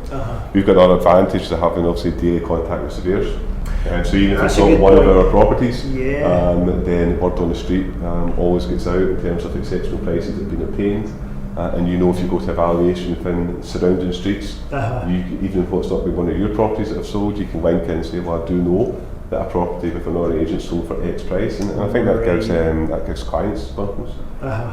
We've got another advantage to having obviously daily contact with surveyors. So even if That's it's a not good one point. of our properties, Yeah. then word on the street always gets out in terms of exceptional prices that have been obtained. And if you go to evaluation within surrounding streets, even if it's not been one of your properties that have sold, you can link in and say, well, I do know that a property with another agent sold for X price, and I think that gives clients confidence.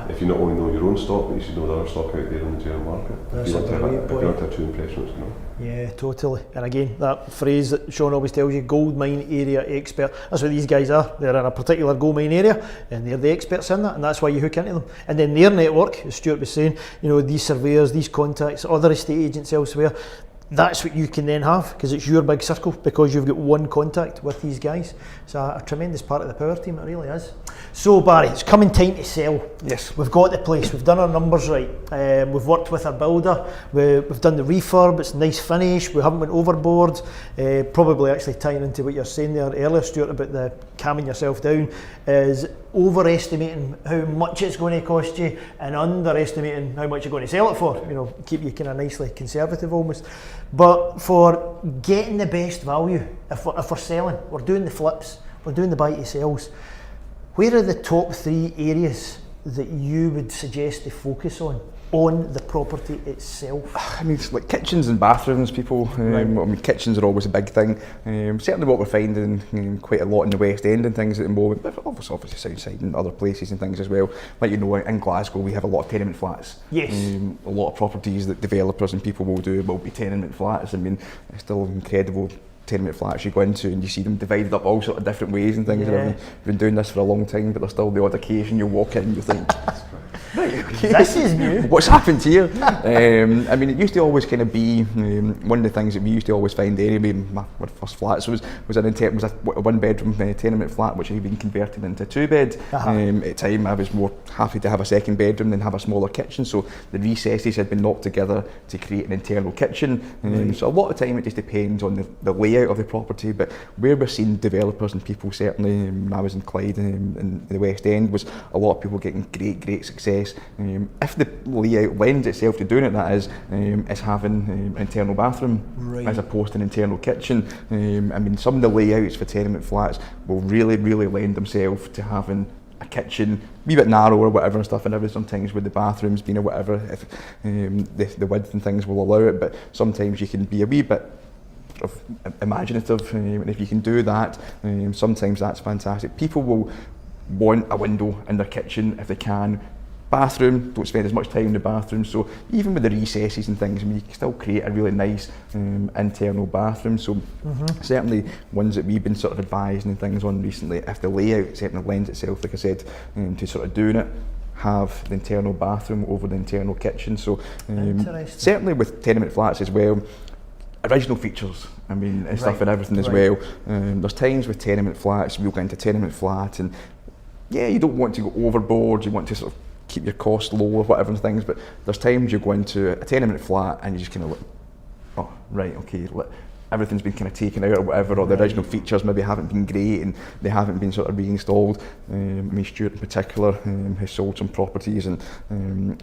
If you not only know your own stock, but you should know the other stock out there in the general market. That's if you a want to brilliant have point. if you want to have 2 impressions, Yeah, totally. And again, that phrase that Sean always tells you, gold mine area expert, that's what these guys are. They're in a particular gold mine area, and they're the experts in that, and that's why you hook into them. And then their network, as Stuart was saying, these surveyors, these contacts, other estate agents elsewhere, that's what you can then have, because it's your big circle, because you've got one contact with these guys. It's a tremendous part of the power team, it really is. So Barry, it's coming time to sell. Yes. We've got the place, we've done our numbers right, we've worked with our builder, we've done the refurb, it's nice finish, we haven't went overboard, probably actually tying into what you're saying there earlier, Stuart, about the calming yourself down, is overestimating how much it's going to cost you and underestimating how much you're going to sell it for, keep you kind of nicely conservative almost. But for getting the best value, if we're selling, we're doing the flips, we're doing the buy to sells, where are the top 3 areas that you would suggest to focus on on the property itself? I mean, it's like kitchens and bathrooms, people. I mean, kitchens are always a big thing. Certainly what we're finding quite a lot in the West End and things at the moment, but obviously Southside and other places and things as well. Like, you know, in Glasgow we have a lot of tenement flats. Yes. A lot of properties that developers and people will do will be tenement flats. I mean, it's still incredible tenement flats you go into and you see them divided up all sort of different ways and things. Yeah. I've been doing this for a long time, but there's still the odd occasion you walk in and you think, right, okay, this is new. What's happened here? I mean, it used to always kind of be one of the things that we used to always find anyway. My first flats was a 1 bedroom tenement flat which had been converted into a 2-bed. At the time, I was more happy to have a second bedroom than have a smaller kitchen. So the recesses had been knocked together to create an internal kitchen. So a lot of time it just depends on the layout of the property. But where we're seeing developers and people, certainly when I was in Clyde in the West End, was a lot of people getting great success. If the layout lends itself to doing it, that is having an internal bathroom as opposed to an internal kitchen. I mean, some of the layouts for tenement flats will really lend themselves to having a kitchen a wee bit narrow or whatever and stuff, and everything, sometimes with the bathrooms being or whatever, if the width and things will allow it, but sometimes you can be a wee bit of imaginative, and if you can do that, sometimes that's fantastic. People will want a window in their kitchen if they can. Bathroom, don't spend as much time in the bathroom, so even with the recesses and things, I mean, you can still create a really nice internal bathroom. So certainly ones that we've been sort of advising and things on recently, if the layout certainly lends itself, like I said, to sort of doing it, have the internal bathroom over the internal kitchen. So certainly with tenement flats as well, original features, I mean, and stuff and everything as well. There's times with tenement flats, we'll go into tenement flat and yeah, you don't want to go overboard, you want to sort of keep your costs low or whatever and things, but there's times you go into a tenement flat and you just kind of like, oh, right, okay, everything's been kind of taken out or whatever, or the original features maybe haven't been great and they haven't been sort of reinstalled. I mean, Stuart in particular has sold some properties, and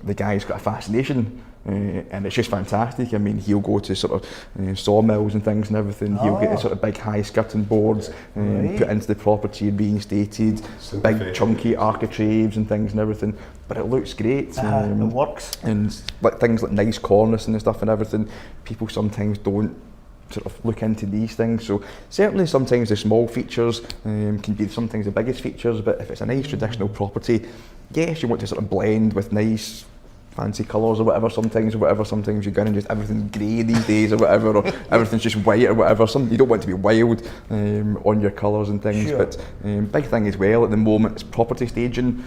the guy's got a fascination and it's just fantastic. I mean, he'll go to sort of sawmills and things and everything. He'll get the sort of big high skirting boards put into the property and reinstated, big chunky architraves and things and everything, but it looks great. It works. And like things like nice cornice and stuff and everything, people sometimes don't sort of look into these things. So certainly sometimes the small features can be sometimes the biggest features, but if it's a nice traditional property, yes, you want to sort of blend with nice fancy colours or whatever sometimes you go in and just everything's grey these days or whatever, or everything's just white or whatever. You don't want to be wild on your colours and things, but big thing as well at the moment is property staging.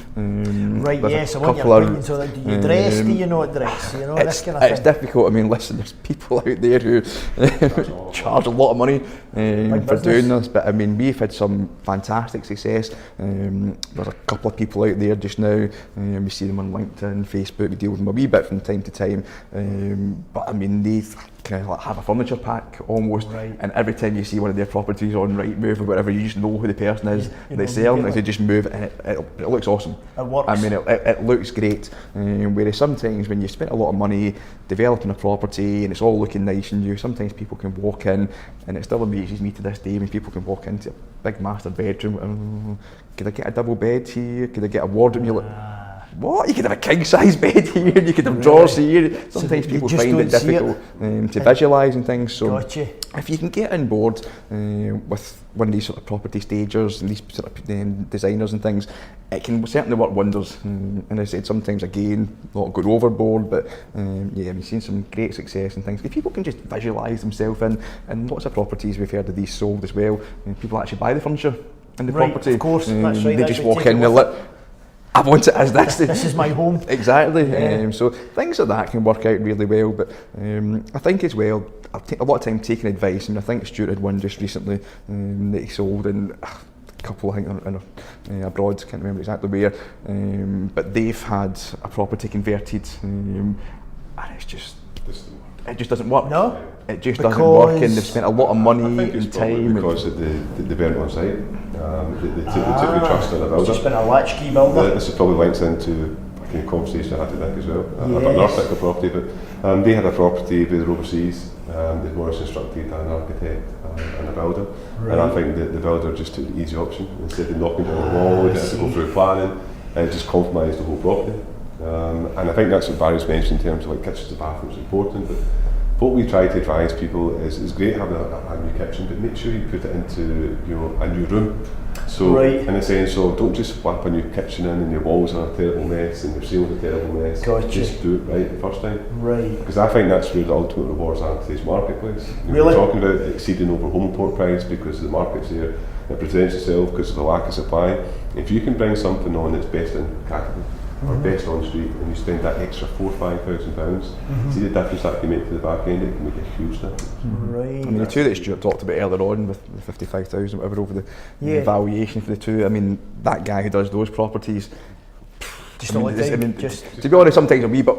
Right, yes, I want your opinion. So do you dress, do you not dress, you know, this kind of thing? It's difficult. I mean, listen, there's people out there who charge a lot of money for doing this, but I mean, we've had some fantastic success. There's a couple of people out there just now, we see them on LinkedIn, Facebook, we deal with them a wee bit from time to time, but I mean, they kind of like have a furniture pack almost, and every time you see one of their properties on Rightmove or whatever, you just know who the person is that's selling it. They just move and it looks awesome. It works. I mean, it looks great. Whereas sometimes when you spend a lot of money developing a property and it's all looking nice and new, sometimes people can walk in, and it still amazes me to this day when people can walk into a big master bedroom. Could I get a double bed here? Could I get a wardrobe? You're like, what? You could have a king size bed here, you could have drawers here. Sometimes people find it difficult to visualise and things. So if you can get on board with one of these sort of property stagers and these sort of designers and things, it can certainly work wonders. And as I said, sometimes again, not going overboard, but yeah, we've seen some great success and things. If people can just visualise themselves in, and lots of properties we've heard of these sold as well, people actually buy the furniture in the property. Of course, that's right. They just walk in, I want it as this. This is my home. Exactly. So things like that can work out really well. But I think as well, I've taken a lot of time taking advice, and I think Stuart had one just recently that he sold, and a couple I think abroad, can't remember exactly where, but they've had a property converted, and it just doesn't work. No. It just doesn't work, and they've spent a lot of money and time. Because they burnt on site. They took the trust on a builder. It's just been a latchkey builder. This is probably links into a kind of conversation I had to think as well about another particular property. But they had a property, they were overseas. They Morris instructed an architect and a builder, and I think the builder just took the easy option instead of knocking down the wall. They had to go through planning, and it just compromised the whole property. And I think that's what Barry's mentioned in terms of like kitchens and bathrooms is important. But what we try to advise people is it's great having a new kitchen, but make sure you put it into a new room. So in a sense of don't just slap a new kitchen in and your walls are a terrible mess and your ceilings are a terrible mess. Gotcha. Just do it right the first time. Right. Because I think that's where the ultimate rewards are in today's marketplace. Really? We're talking about exceeding over home import price because the market's there. It presents itself because of the lack of supply. If you can bring something on that's best in category or best on street and you spend that extra £4,000-5,000, see the difference that can make to the back end, it can make a huge difference. Right. I mean, the two that Stuart talked about earlier on with the 55,000, whatever, over the valuation for the two, I mean, that guy who does those properties, Just all the time. to be honest, sometimes a wee bit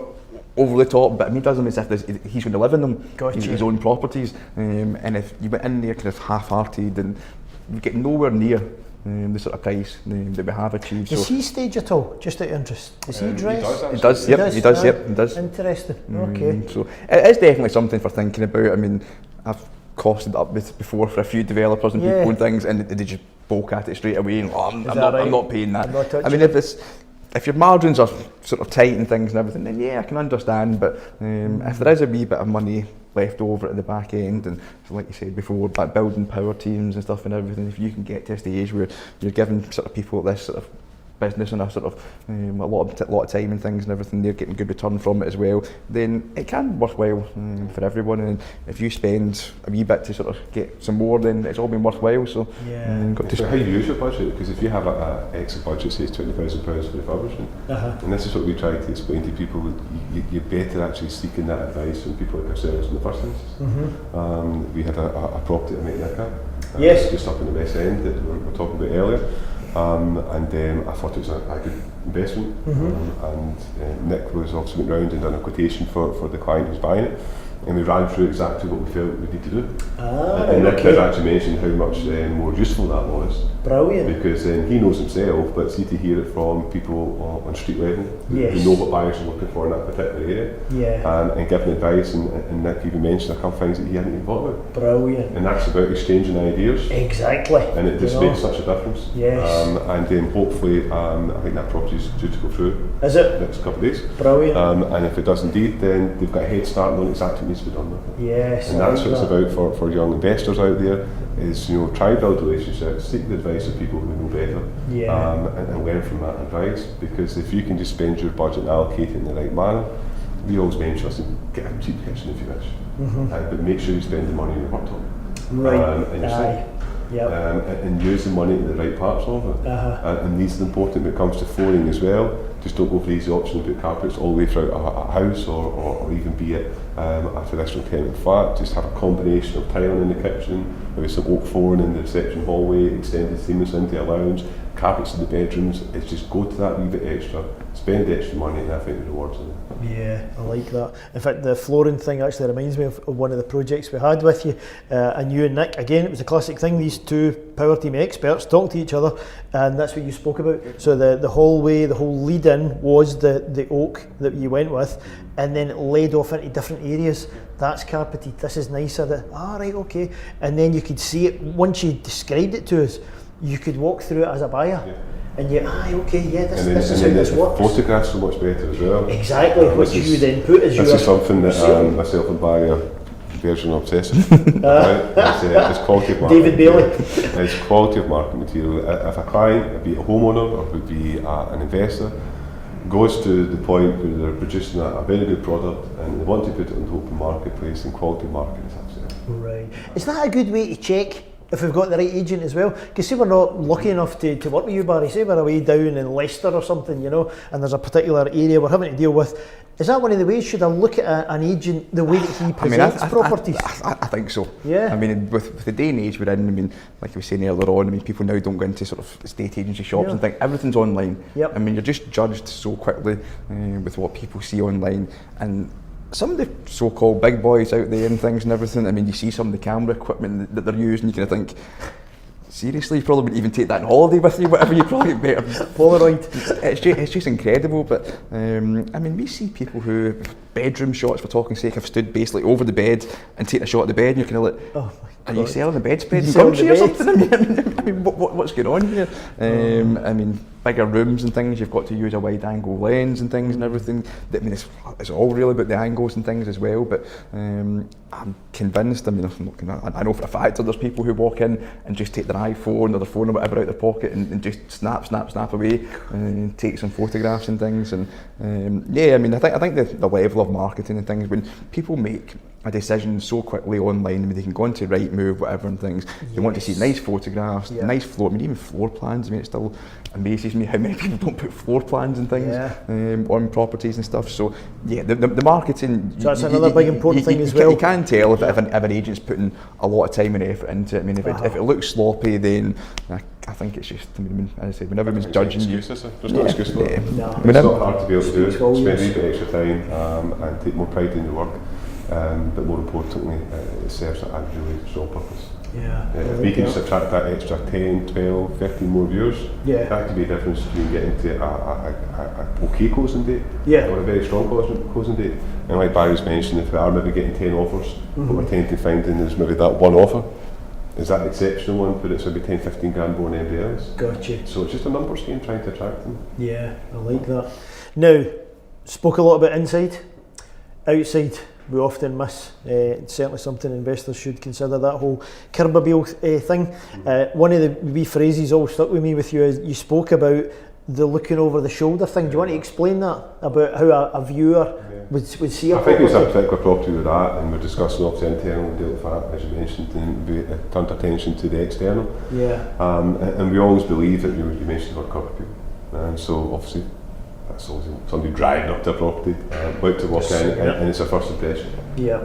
over the top, but I mean, it does him as if he's going to live in them, Gotcha. his own properties, and if you went in there kind of half-hearted, then you get nowhere near the sort of price that we have achieved. Does he stage at all? Just out of interest. Does he dress? He does, he does. Interesting. Okay. So it is definitely something for thinking about. I mean, I've costed up with before for a few developers and people and things, and they just bulk at it straight away and I'm not paying that. I mean, if your margins are sort of tight and things and everything, then yeah, I can understand. But if there is a wee bit of money left over at the back end, and like you said before, about building power teams and stuff and everything, if you can get to a stage where you're giving sort of people this sort of business and a sort of a lot of time and things and everything, they're getting good return from it as well, then it can be worthwhile for everyone. And if you spend a wee bit to sort of get some more, then it's all been worthwhile. So so how you use your budget, because if you have an extra budget, say £20,000 for refurbishment, and this is what we try to explain to people, you're better actually seeking that advice from people like ourselves in the first instance. We had a property at Metnica, just up in the West End that we were talking about earlier. And I thought it was a good investment, and Nick was obviously went round and done a quotation for the client who's buying it, and we ran through exactly what we felt we need to do. And Nick did actually mention how much more useful that was. Brilliant. Because he knows himself, but see to hear it from people on street level who know what buyers are looking for in that particular area, and giving advice, and Nick even mentioned a couple of things that he hadn't even thought about. Brilliant. And that's about exchanging ideas. Exactly. And it just makes such a difference. Yes. And then hopefully, I think that property is due to go through. Is it? Next couple of days. Brilliant. And if it does indeed, then they've got a head start on exactly what needs to be done with it. Yes. And that's what it's about for young investors out there, is try and build relationships, seek the advice of people who know better, and learn from that advice. Because if you can just spend your budget and allocate it in the right manner, we always mention us and get a cheap kitchen if you wish, but make sure you spend the money on your worktop, and your sink. And use the money in the right parts of it. And these are important when it comes to flooring as well. Just don't go for the easy option of put carpets all the way throughout a house, or even be it a traditional tenant flat. Just have a combination of tiling in the kitchen, maybe some oak flooring in the reception hallway, extended seamless into a lounge, carpets in the bedrooms. It's just go to that wee bit extra, spend the extra money, and I think the rewards are there. Yeah, I like that. In fact, the flooring thing actually reminds me of one of the projects we had with you, and you and Nick. Again, it was a classic thing, these two power team experts talking to each other, and that's what you spoke about. So the hallway, the whole lead in was the oak that you went with, and then it led off into different areas. That's carpeted, this is nicer, right, okay. And then you could see it, once you described it to us, you could walk through it as a buyer. And you, this is how this works. Photographs are much better as well. Exactly, which you then put as your... This is something that myself and Barry are version obsessive. It's quality of market. David Bailey. It's quality of market material. If a client, be it a homeowner or would be an investor, goes to the point where they're producing a very good product and they want to put it on the open marketplace, then quality market is absolutely right. Is that a good way to check if we've got the right agent as well? Because say we're not lucky enough to work with you, Barry, say we're away down in Leicester or something, and there's a particular area we're having to deal with. Is that one of the ways? Should I look at an agent the way that he presents properties? I think so. Yeah. I mean, with the day and age we're in, like I was saying earlier on, people now don't go into sort of estate agency shops and think everything's online. Yep. You're just judged so quickly with what people see online, and some of the so-called big boys out there and things and everything. You see some of the camera equipment that they're using, you kind of think, seriously, you probably wouldn't even take that on holiday with you, whatever, you probably better. Polaroid. It's just incredible, but we see people who bedroom shots, for talking sake, have stood basically over the bed and taken a shot at the bed, and you're kind of like, Oh my are you God. selling the bedspread in Selling country the or something? beds. I mean, what's going on here? I mean, bigger rooms and things, you've got to use a wide angle lens and things and everything. I mean, it's all really about the angles and things as well, but I'm convinced, I mean, I know for a fact that there's people who walk in and just take their iPhone or their phone or whatever out their pocket and just snap away and take some photographs and things. And yeah, I mean, I think the level of marketing and things, when people make a decision so quickly online, I mean, they can go into Rightmove, whatever, and things. They want to see nice photographs, nice floor. I mean, even floor plans. I mean, it still amazes me how many people don't put floor plans and things on properties and stuff. So yeah, the marketing. So that's another big important thing as well. You can tell if an agent's putting a lot of time and effort into it. I mean, if it looks sloppy, then I think it's just, I mean, as I said, when everyone's judging you. There's no excuse for it. No. It's not hard to be able to do it. Spend a bit extra time and take more pride in your work. But more importantly, it serves a really strong purpose. Yeah. If we can subtract that extra 10, 12, 15 more viewers, that could be a difference between getting to a okay closing date or a very strong closing date. And like Barry's mentioned, if we are maybe getting 10 offers, what we're tending to find is maybe that one offer is that exceptional one, but it's maybe 10, 15 grand more than anybody else. Gotcha. So it's just a numbers game trying to attract them. Yeah, I like that. Now, spoke a lot about inside, outside. We often miss. It's certainly something investors should consider, that whole curb appeal thing. One of the wee phrases always stuck with me with you is you spoke about the looking over the shoulder thing. Do you want to explain that, about how a viewer would see a property? I think it's a particular property with that, and we're discussing obviously internal and dealt with that, as you mentioned, and we turned attention to the external. Yeah. And we always believe that you mentioned the word curb appeal, and so obviously that's always somebody driving up to a property, about to walk in, and it's a first impression. Yeah.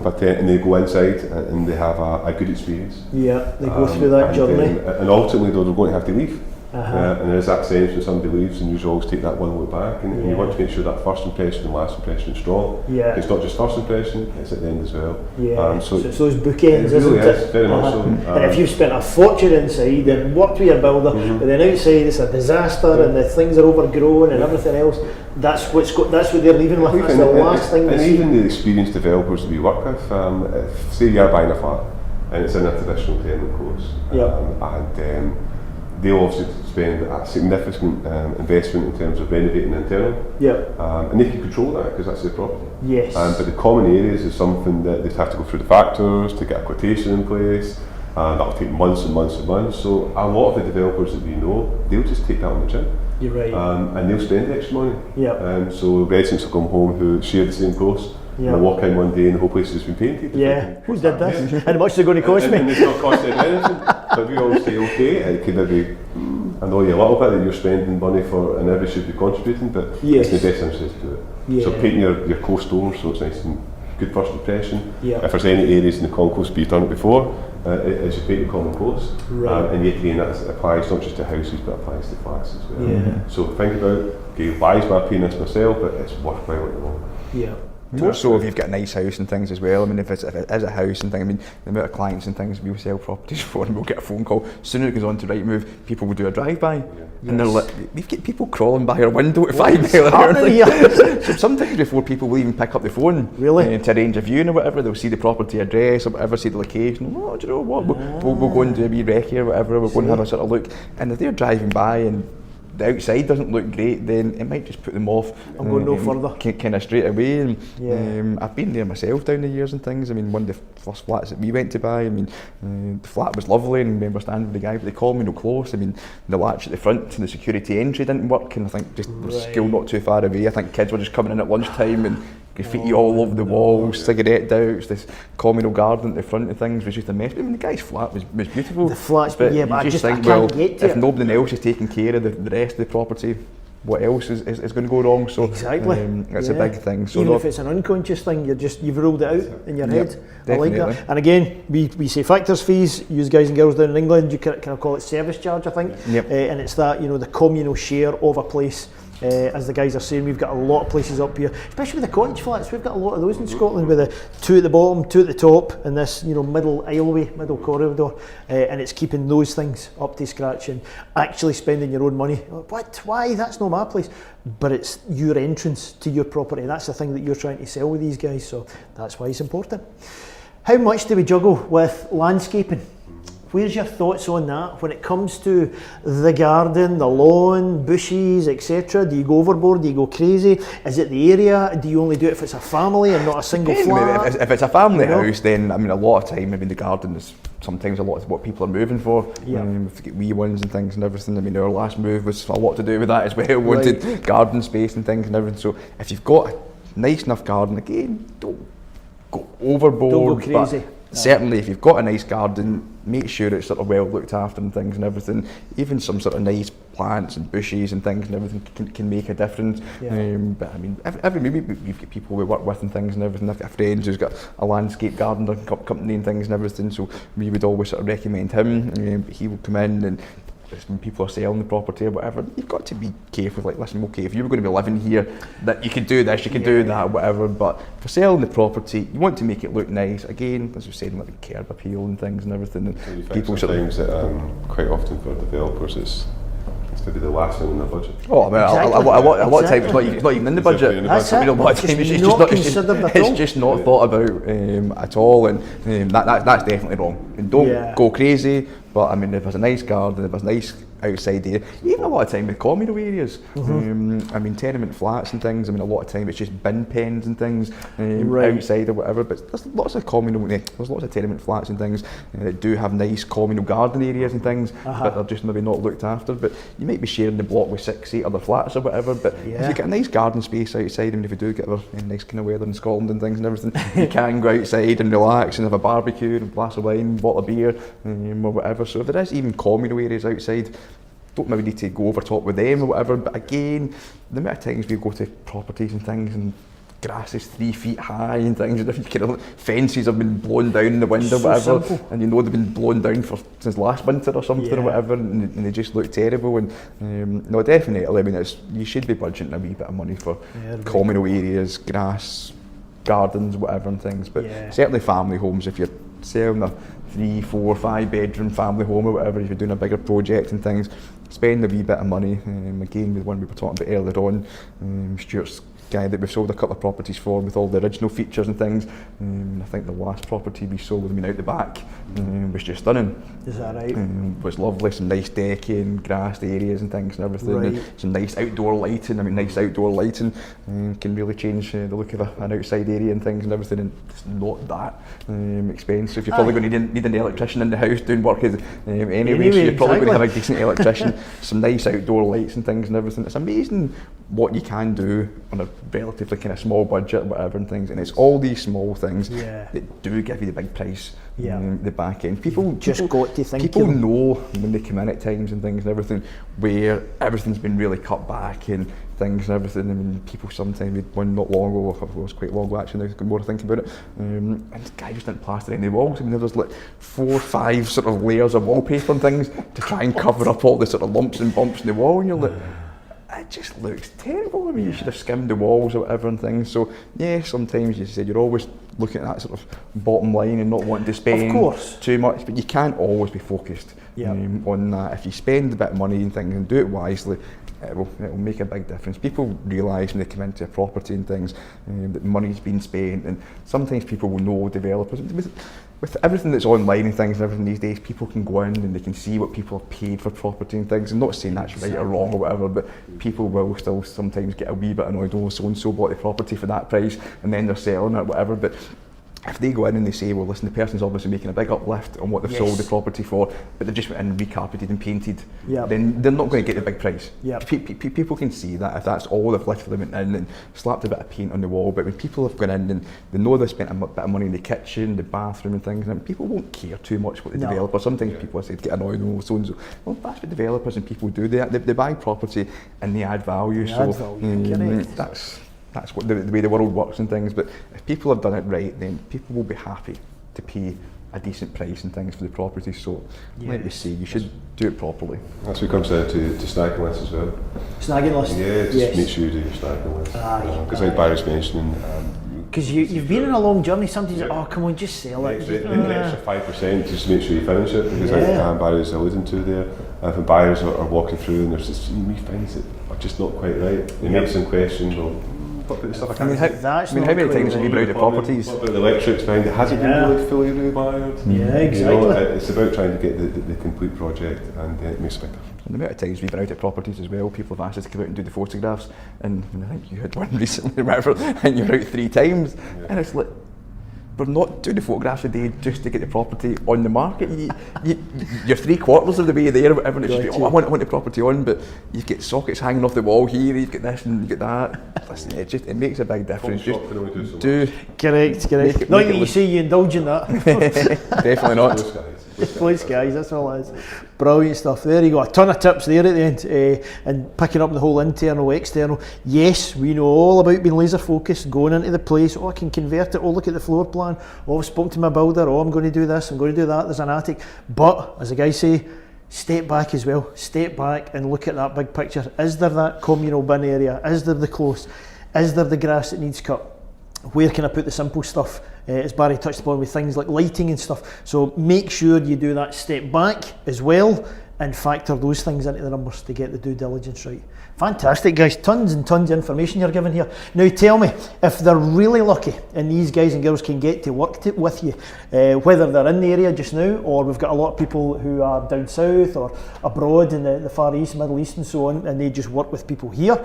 But and they go inside and they have a good experience. Yeah, they go through that journey. And ultimately, though, they're going to have to leave. And there is that sense when somebody leaves, and you always take that one look back, and you want to make sure that first impression and last impression is strong. Yeah. It's not just first impression; it's at the end as well. Yeah. So it's those bookends, it really isn't is, it? very much so. And if you've spent a fortune inside and worked with your builder, but then outside it's a disaster and the things are overgrown and everything else, that's what they're leaving with. That's the last thing. And even the experienced developers that we work with, if, say you're buying a flat and it's in a traditional tenement course, and they'll obviously spend a significant investment in terms of renovating the internal, and they can control that because that's their property. Yes. But the common areas is something that they have to go through the factors to get a quotation in place, and that'll take months and months and months. So a lot of the developers that we know, they'll just take that on the chin. You're right. And they'll spend extra money. Yeah. So residents will come home who share the same course. And they'll walk in one day and the whole place has been painted. Yeah. Who did this? And how much is it going to cost me? And it's not costing anything. But we always say, okay, it could maybe annoy you a little bit that you're spending money for and everybody should be contributing, but it's the best interest to do it. Yeah. So painting your coast doors so it's nice and good first impression. Yeah. If there's any areas in the concourse, you've done it before, as you paint the common course. Right. And yet again, that applies not just to houses but applies to flats as well. Yeah. So think about, okay, why is my painting this myself, but it's worthwhile at the moment. Yeah. More so if you've got a nice house and things as well. I mean, if it is a house and things, I mean, the amount of clients and things we sell properties for, and we'll get a phone call. As soon as it goes on to Rightmove, people will do a drive-by. And they're like, we've got people crawling by our window at 5 mile an hour. So sometimes before people will even pick up the phone to arrange a viewing or whatever, they'll see the property address or whatever, see the location. Oh, do you know what? We'll go and do a wee recce or whatever. We'll go and have a sort of look. And if they're driving by and the outside doesn't look great, then it might just put them off. I'm going no further. Kind of straight away. And I've been there myself down the years and things. I mean, one of the first flats that we went to buy, I mean, the flat was lovely, and I remember standing with the guy, but they called me no close. I mean, the latch at the front and the security entry didn't work, and I think just the school not too far away. I think kids were just coming in at lunchtime and graffiti all over the walls, cigarette doughs, this communal garden at the front of things was just a mess. I mean, the guy's flat was beautiful. The flat's, but you I just think, can't get to if it. nobody else is taking care of the rest of the property, what else is going to go wrong? So exactly, it's a big thing. So even if it's an unconscious thing, you've ruled it out in your head. I like definitely. that. And again, we say factors fees. You guys and girls down in England, you kind of call it service charge, I think. Yep. And it's that, the communal share of a place As the guys are saying, we've got a lot of places up here, especially with the cottage flats. We've got a lot of those in Scotland, with the 2 at the bottom, 2 at the top, and this, middle aisleway, middle corridor, and it's keeping those things up to scratch and actually spending your own money. What? Why? That's not my place. But it's your entrance to your property. That's the thing that you're trying to sell with these guys, so that's why it's important. How much do we juggle with landscaping? Where's your thoughts on that when it comes to the garden, the lawn, bushes, etc.? Do you go overboard? Do you go crazy? Is it the area? Do you only do it if it's a family and not a single flat? If it's a family house, then a lot of time, the garden is sometimes a lot of what people are moving for. Yeah. We've got wee ones and things and everything. Our last move was a lot to do with that as well. Wanted garden space and things and everything. So if you've got a nice enough garden, again, don't go overboard. Don't go crazy. Certainly, if you've got a nice garden, make sure it's sort of well looked after and things and everything. Even some sort of nice plants and bushes and things and everything can make a difference. Yeah. But maybe we've got people we work with and things and everything. I've got a friend who's got a landscape gardener company and things and everything, so we would always sort of recommend him. He will come in, and when people are selling the property or whatever, you've got to be careful. Like, listen, okay, if you were going to be living here, that you could do this, you could do that, whatever. But for selling the property, you want to make it look nice. Again, as we said, like the curb appeal and things and everything. And people sometimes that quite often for developers, it's maybe the last thing in their budget. Oh, a lot of times it's not even in the budget. That's it. A lot of times it's just not thought about at all, and that's definitely wrong. And don't go crazy. But if there's a nice garden, if there's a nice outside area, even a lot of time with communal areas, tenement flats and things, a lot of time it's just bin pens and things outside or whatever, but there's lots of tenement flats and things that do have nice communal garden areas and things, but they're just maybe not looked after. But you might be sharing the block with 6-8 other flats or whatever, but if you get a nice garden space outside, if you do get a nice kind of weather in Scotland and things and everything, you can go outside and relax and have a barbecue and a glass of wine, bottle of beer, or whatever. So if there is even communal areas outside, don't maybe need to go over top with them or whatever. But again, the amount of times we go to properties and things and grass is 3 feet high and things, and if you fences have been blown down in the wind or whatever, simple. And they've been blown down since last winter or something or whatever, and they just look terrible. And no, definitely, you should be budgeting a wee bit of money for communal areas, grass, gardens, whatever and things. But certainly family homes, if you're selling a 3, 4, 5 bedroom family home or whatever, if you're doing a bigger project and things, spend a wee bit of money. Again, with the one we were talking about earlier on, Stuart's guy that we've sold a couple of properties for with all the original features and things. I think the last property we sold out the back was just stunning. Is that right? Was lovely, some nice decking, grassed areas and things and everything, and some nice outdoor lighting. Nice outdoor lighting can really change the look of an outside area and things and everything, and it's not that expensive. You're probably going to need an electrician in the house doing work anyway, so you're probably going to have a decent electrician, some nice outdoor lights and things and everything. It's amazing what you can do on a relatively kind of small budget, whatever and things, and it's all these small things that do give you the big price. The back end. People got to think. People know when they come in at times and things and everything, where everything's been really cut back and things and everything. People sometimes, one not long ago, it was quite long ago actually, now the more I think about it, and the guy just didn't plaster any walls. There was like 4 or 5 sort of layers of wallpaper and things to try and cover up all the sort of lumps and bumps in the wall, and you're like, it just looks terrible. You should have skimmed the walls or whatever and things. So sometimes you said you're always looking at that sort of bottom line and not wanting to spend too much, but you can't always be focused on that. If you spend a bit of money and things and do it wisely, it will make a big difference. People realise when they come into a property and things that money's been spent, and sometimes people will know developers. With everything that's online and things and everything these days, people can go in and they can see what people have paid for property and things. I'm not saying that's right or wrong or whatever, but people will still sometimes get a wee bit annoyed, oh, so-and-so bought the property for that price and then they're selling it or whatever. But if they go in and they say, well, listen, the person's obviously making a big uplift on what they've sold the property for, but they've just went in and recarpeted and painted, then they're not going to get the big price. People can see that if that's all they've literally went in and slapped a bit of paint on the wall. But when people have gone in and they know they've spent a bit of money in the kitchen, the bathroom and things, and people won't care too much what the developer. Sometimes people say get annoyed, oh, so and so. Well, that's what developers and people do. They buy property and they add value. That's what the way the world works and things. But if people have done it right, then people will be happy to pay a decent price and things for the property. So like we say, you should do it properly. That's what comes down to snagging lists as well. Snagging list? Yeah, just make sure you do your snagging list. Because like Barry's mentioning, because you've been on a long journey, somebody's like, oh come on, just sell it. The extra 5%, just make sure you finish it, because like Barry was alluding to there, if buyers are walking through and there's just wee things that are just not quite right, it makes them question, well, what about the stuff I can't how many times have you been out of properties? What about the electrics behind it? Has it been really fully rewired? Yeah, exactly. You know, it's about trying to get the complete project, and it makes a big difference. And the amount of times we've been out at properties as well, people have asked us to come out and do the photographs, and I think you had one recently, whatever, and you're out 3 times, and it's like, we're not doing the photographs a day just to get the property on the market. You're 3/4 of the way there, whatever, and it's just, I want the property on, but you get sockets hanging off the wall here, you get this and you get that. Listen, it makes a big difference. Correct. Not that you say you indulge in that. Definitely not. Blue skies, that's all it is. Brilliant stuff. There you go. A ton of tips there at the end, and picking up the whole internal, external. Yes, we know all about being laser focused, going into the place. Oh, I can convert it. Oh, look at the floor plan. Oh, I've spoken to my builder. Oh, I'm going to do this. I'm going to do that. There's an attic. But as the guys say, step back as well. Step back and look at that big picture. Is there that communal bin area? Is there the close? Is there the grass that needs cut? Where can I put the simple stuff, as Barry touched upon, with things like lighting and stuff. So make sure you do that step back as well and factor those things into the numbers to get the due diligence right. Fantastic, guys. Tons and tons of information you're giving here. Now tell me, if they're really lucky and these guys and girls can get to work with you, whether they're in the area just now, or we've got a lot of people who are down south or abroad in the Far East, Middle East and so on, and they just work with people here.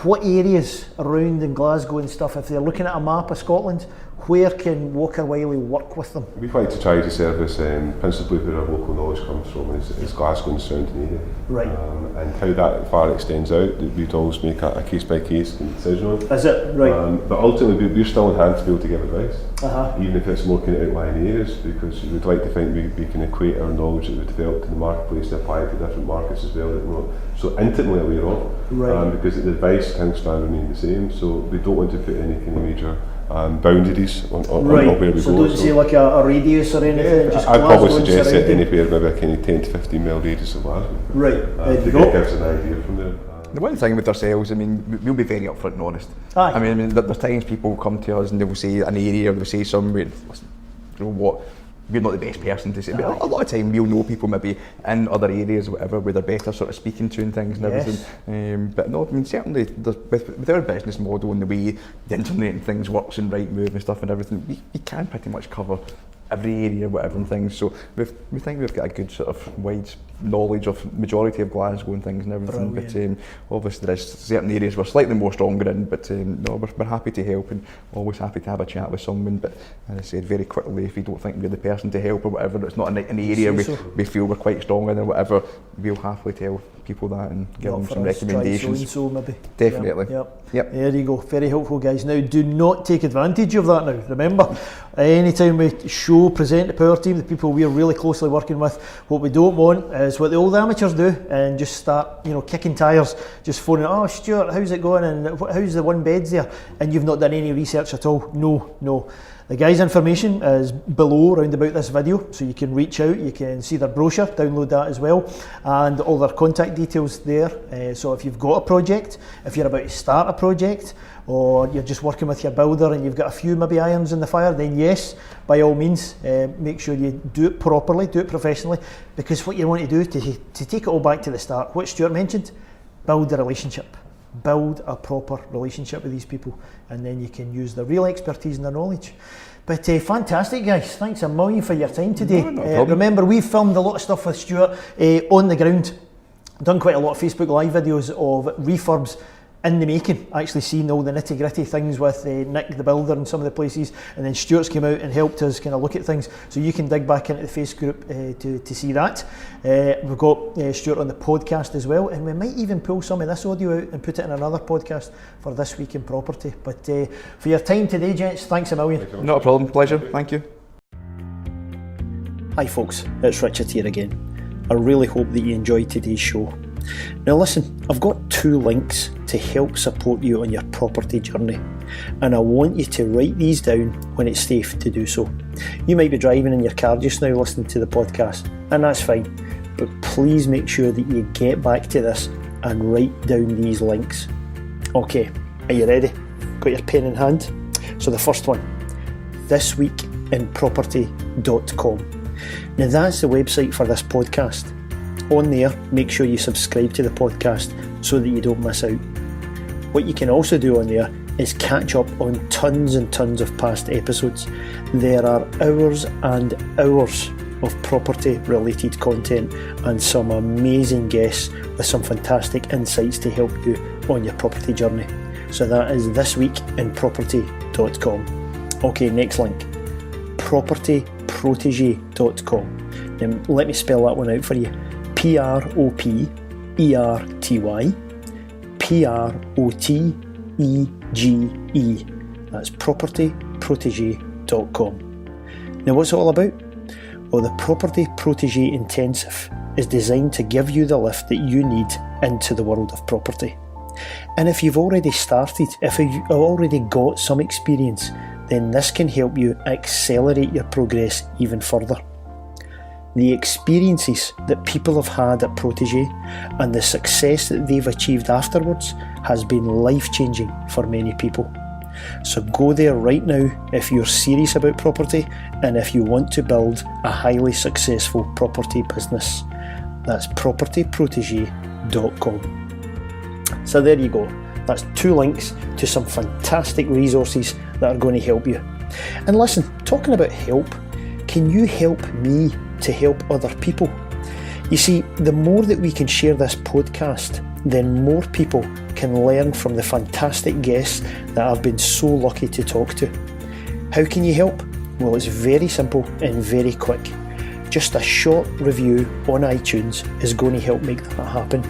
What areas around in Glasgow and stuff, if they're looking at a map of Scotland, where can Walker Wylie work with them? We like to try to service principally where our local knowledge comes from is Glasgow and surrounding area. Right. And how that far extends out, we'd always make a case by case decision on. Is it? Right. But ultimately we're still on hand to be able to give advice, even if it's more kind of outlying areas, because we'd like to think we can equate our knowledge that we've developed in the marketplace to apply to different markets as well that we're not so intimately aware of. Right. Because the advice can stand remain the same, so we don't want to put any kind of major boundaries on where we so go. Don't say like a radius or anything. Just I'd probably Glasgow suggest it surrounding. anywhere maybe a kind of 10 to 15 mile radius of Glasgow. Right, there you to go. give us an idea from there. The one thing with ourselves, I mean, we'll be very upfront and honest. Aye. I mean, there's times people come to us and they will say an area, or they'll say somewhere, listen, you know what, we're not the best person to say, but a lot of time we'll know people maybe in other areas or whatever where they're better sort of speaking to and things and everything. But no, I mean certainly with our business model and the way the internet and things works and Rightmove and stuff and everything, we can pretty much cover every area, whatever and things. So we think we've got a good sort of wide knowledge of majority of Glasgow and things and everything. Brilliant. But obviously there's certain areas we're slightly more stronger in, but no, we're happy to help and always happy to have a chat with someone. But as I said, very quickly, if you don't think we're the person to help or whatever, it's not an area we feel we're quite strong in or whatever, we'll happily tell people that and give them some recommendations. So maybe. Definitely. Yep. There you go. Very helpful, guys. Now, do not take advantage of that now. Remember, anytime we present the power team, the people we're really closely working with, what we don't want is what the old amateurs do and just start, kicking tyres, just phoning, oh, Stuart, how's it going? And how's the 1 beds there? And you've not done any research at all. No. The guys' information is below around about this video, so you can reach out, you can see their brochure, download that as well, and all their contact details there. So if you've got a project, if you're about to start a project, or you're just working with your builder and you've got a few maybe irons in the fire, then yes, by all means, make sure you do it properly, do it professionally, because what you want to do to take it all back to the start, what Stuart mentioned, build a relationship. Build a proper relationship with these people, and then you can use their real expertise and their knowledge. But fantastic, guys. Thanks a million for your time today. Remember, we've filmed a lot of stuff with Stuart on the ground. Done quite a lot of Facebook Live videos of refurbs in the making, actually seeing all the nitty gritty things with Nick the builder and some of the places, and then Stuart's came out and helped us kind of look at things, so you can dig back into the Face group to see that. We've got Stuart on the podcast as well, and we might even pull some of this audio out and put it in another podcast for This Week in Property. But for your time today, gents, thanks a million. Not a problem, pleasure, thank you. Hi folks, it's Richard here again. I really hope that you enjoyed today's show. Now listen, I've got 2 links to help support you on your property journey. and I want you to write these down when it's safe to do so. You might be driving in your car just now listening to the podcast, and that's fine, but please make sure that you get back to this and write down these links. Okay, are you ready? Got your pen in hand? So the first one, thisweekinproperty.com. Now that's the website for this podcast. On there, make sure you subscribe to the podcast so that you don't miss out. What you can also do on there is catch up on tons and tons of past episodes. There are hours and hours of property related content and some amazing guests with some fantastic insights to help you on your property journey. So that is thisweekinproperty.com. Okay, next link, propertyprotege.com. Now let me spell that one out for you. PROPERTY PROTEGE. That's propertyprotege.com. Now what's it all about? Well, the Property Protege Intensive is designed to give you the lift that you need into the world of property. And if you've already started, if you've already got some experience, then this can help you accelerate your progress even further. The experiences that people have had at Protege and the success that they've achieved afterwards has been life-changing for many people. So go there right now if you're serious about property and if you want to build a highly successful property business. That's propertyprotege.com. So there you go. That's 2 links to some fantastic resources that are going to help you. And listen, talking about help, can you help me to help other people? You see, the more that we can share this podcast, then more people can learn from the fantastic guests that I've been so lucky to talk to. How can you help? Well, it's very simple and very quick. Just a short review on iTunes is going to help make that happen.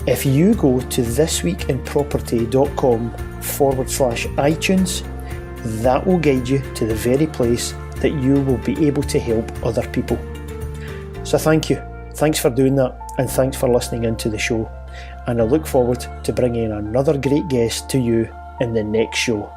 If you go to thisweekinproperty.com/iTunes, that will guide you to the very place that you will be able to help other people. So thank you. Thanks for doing that, and thanks for listening into the show. And I look forward to bringing another great guest to you in the next show.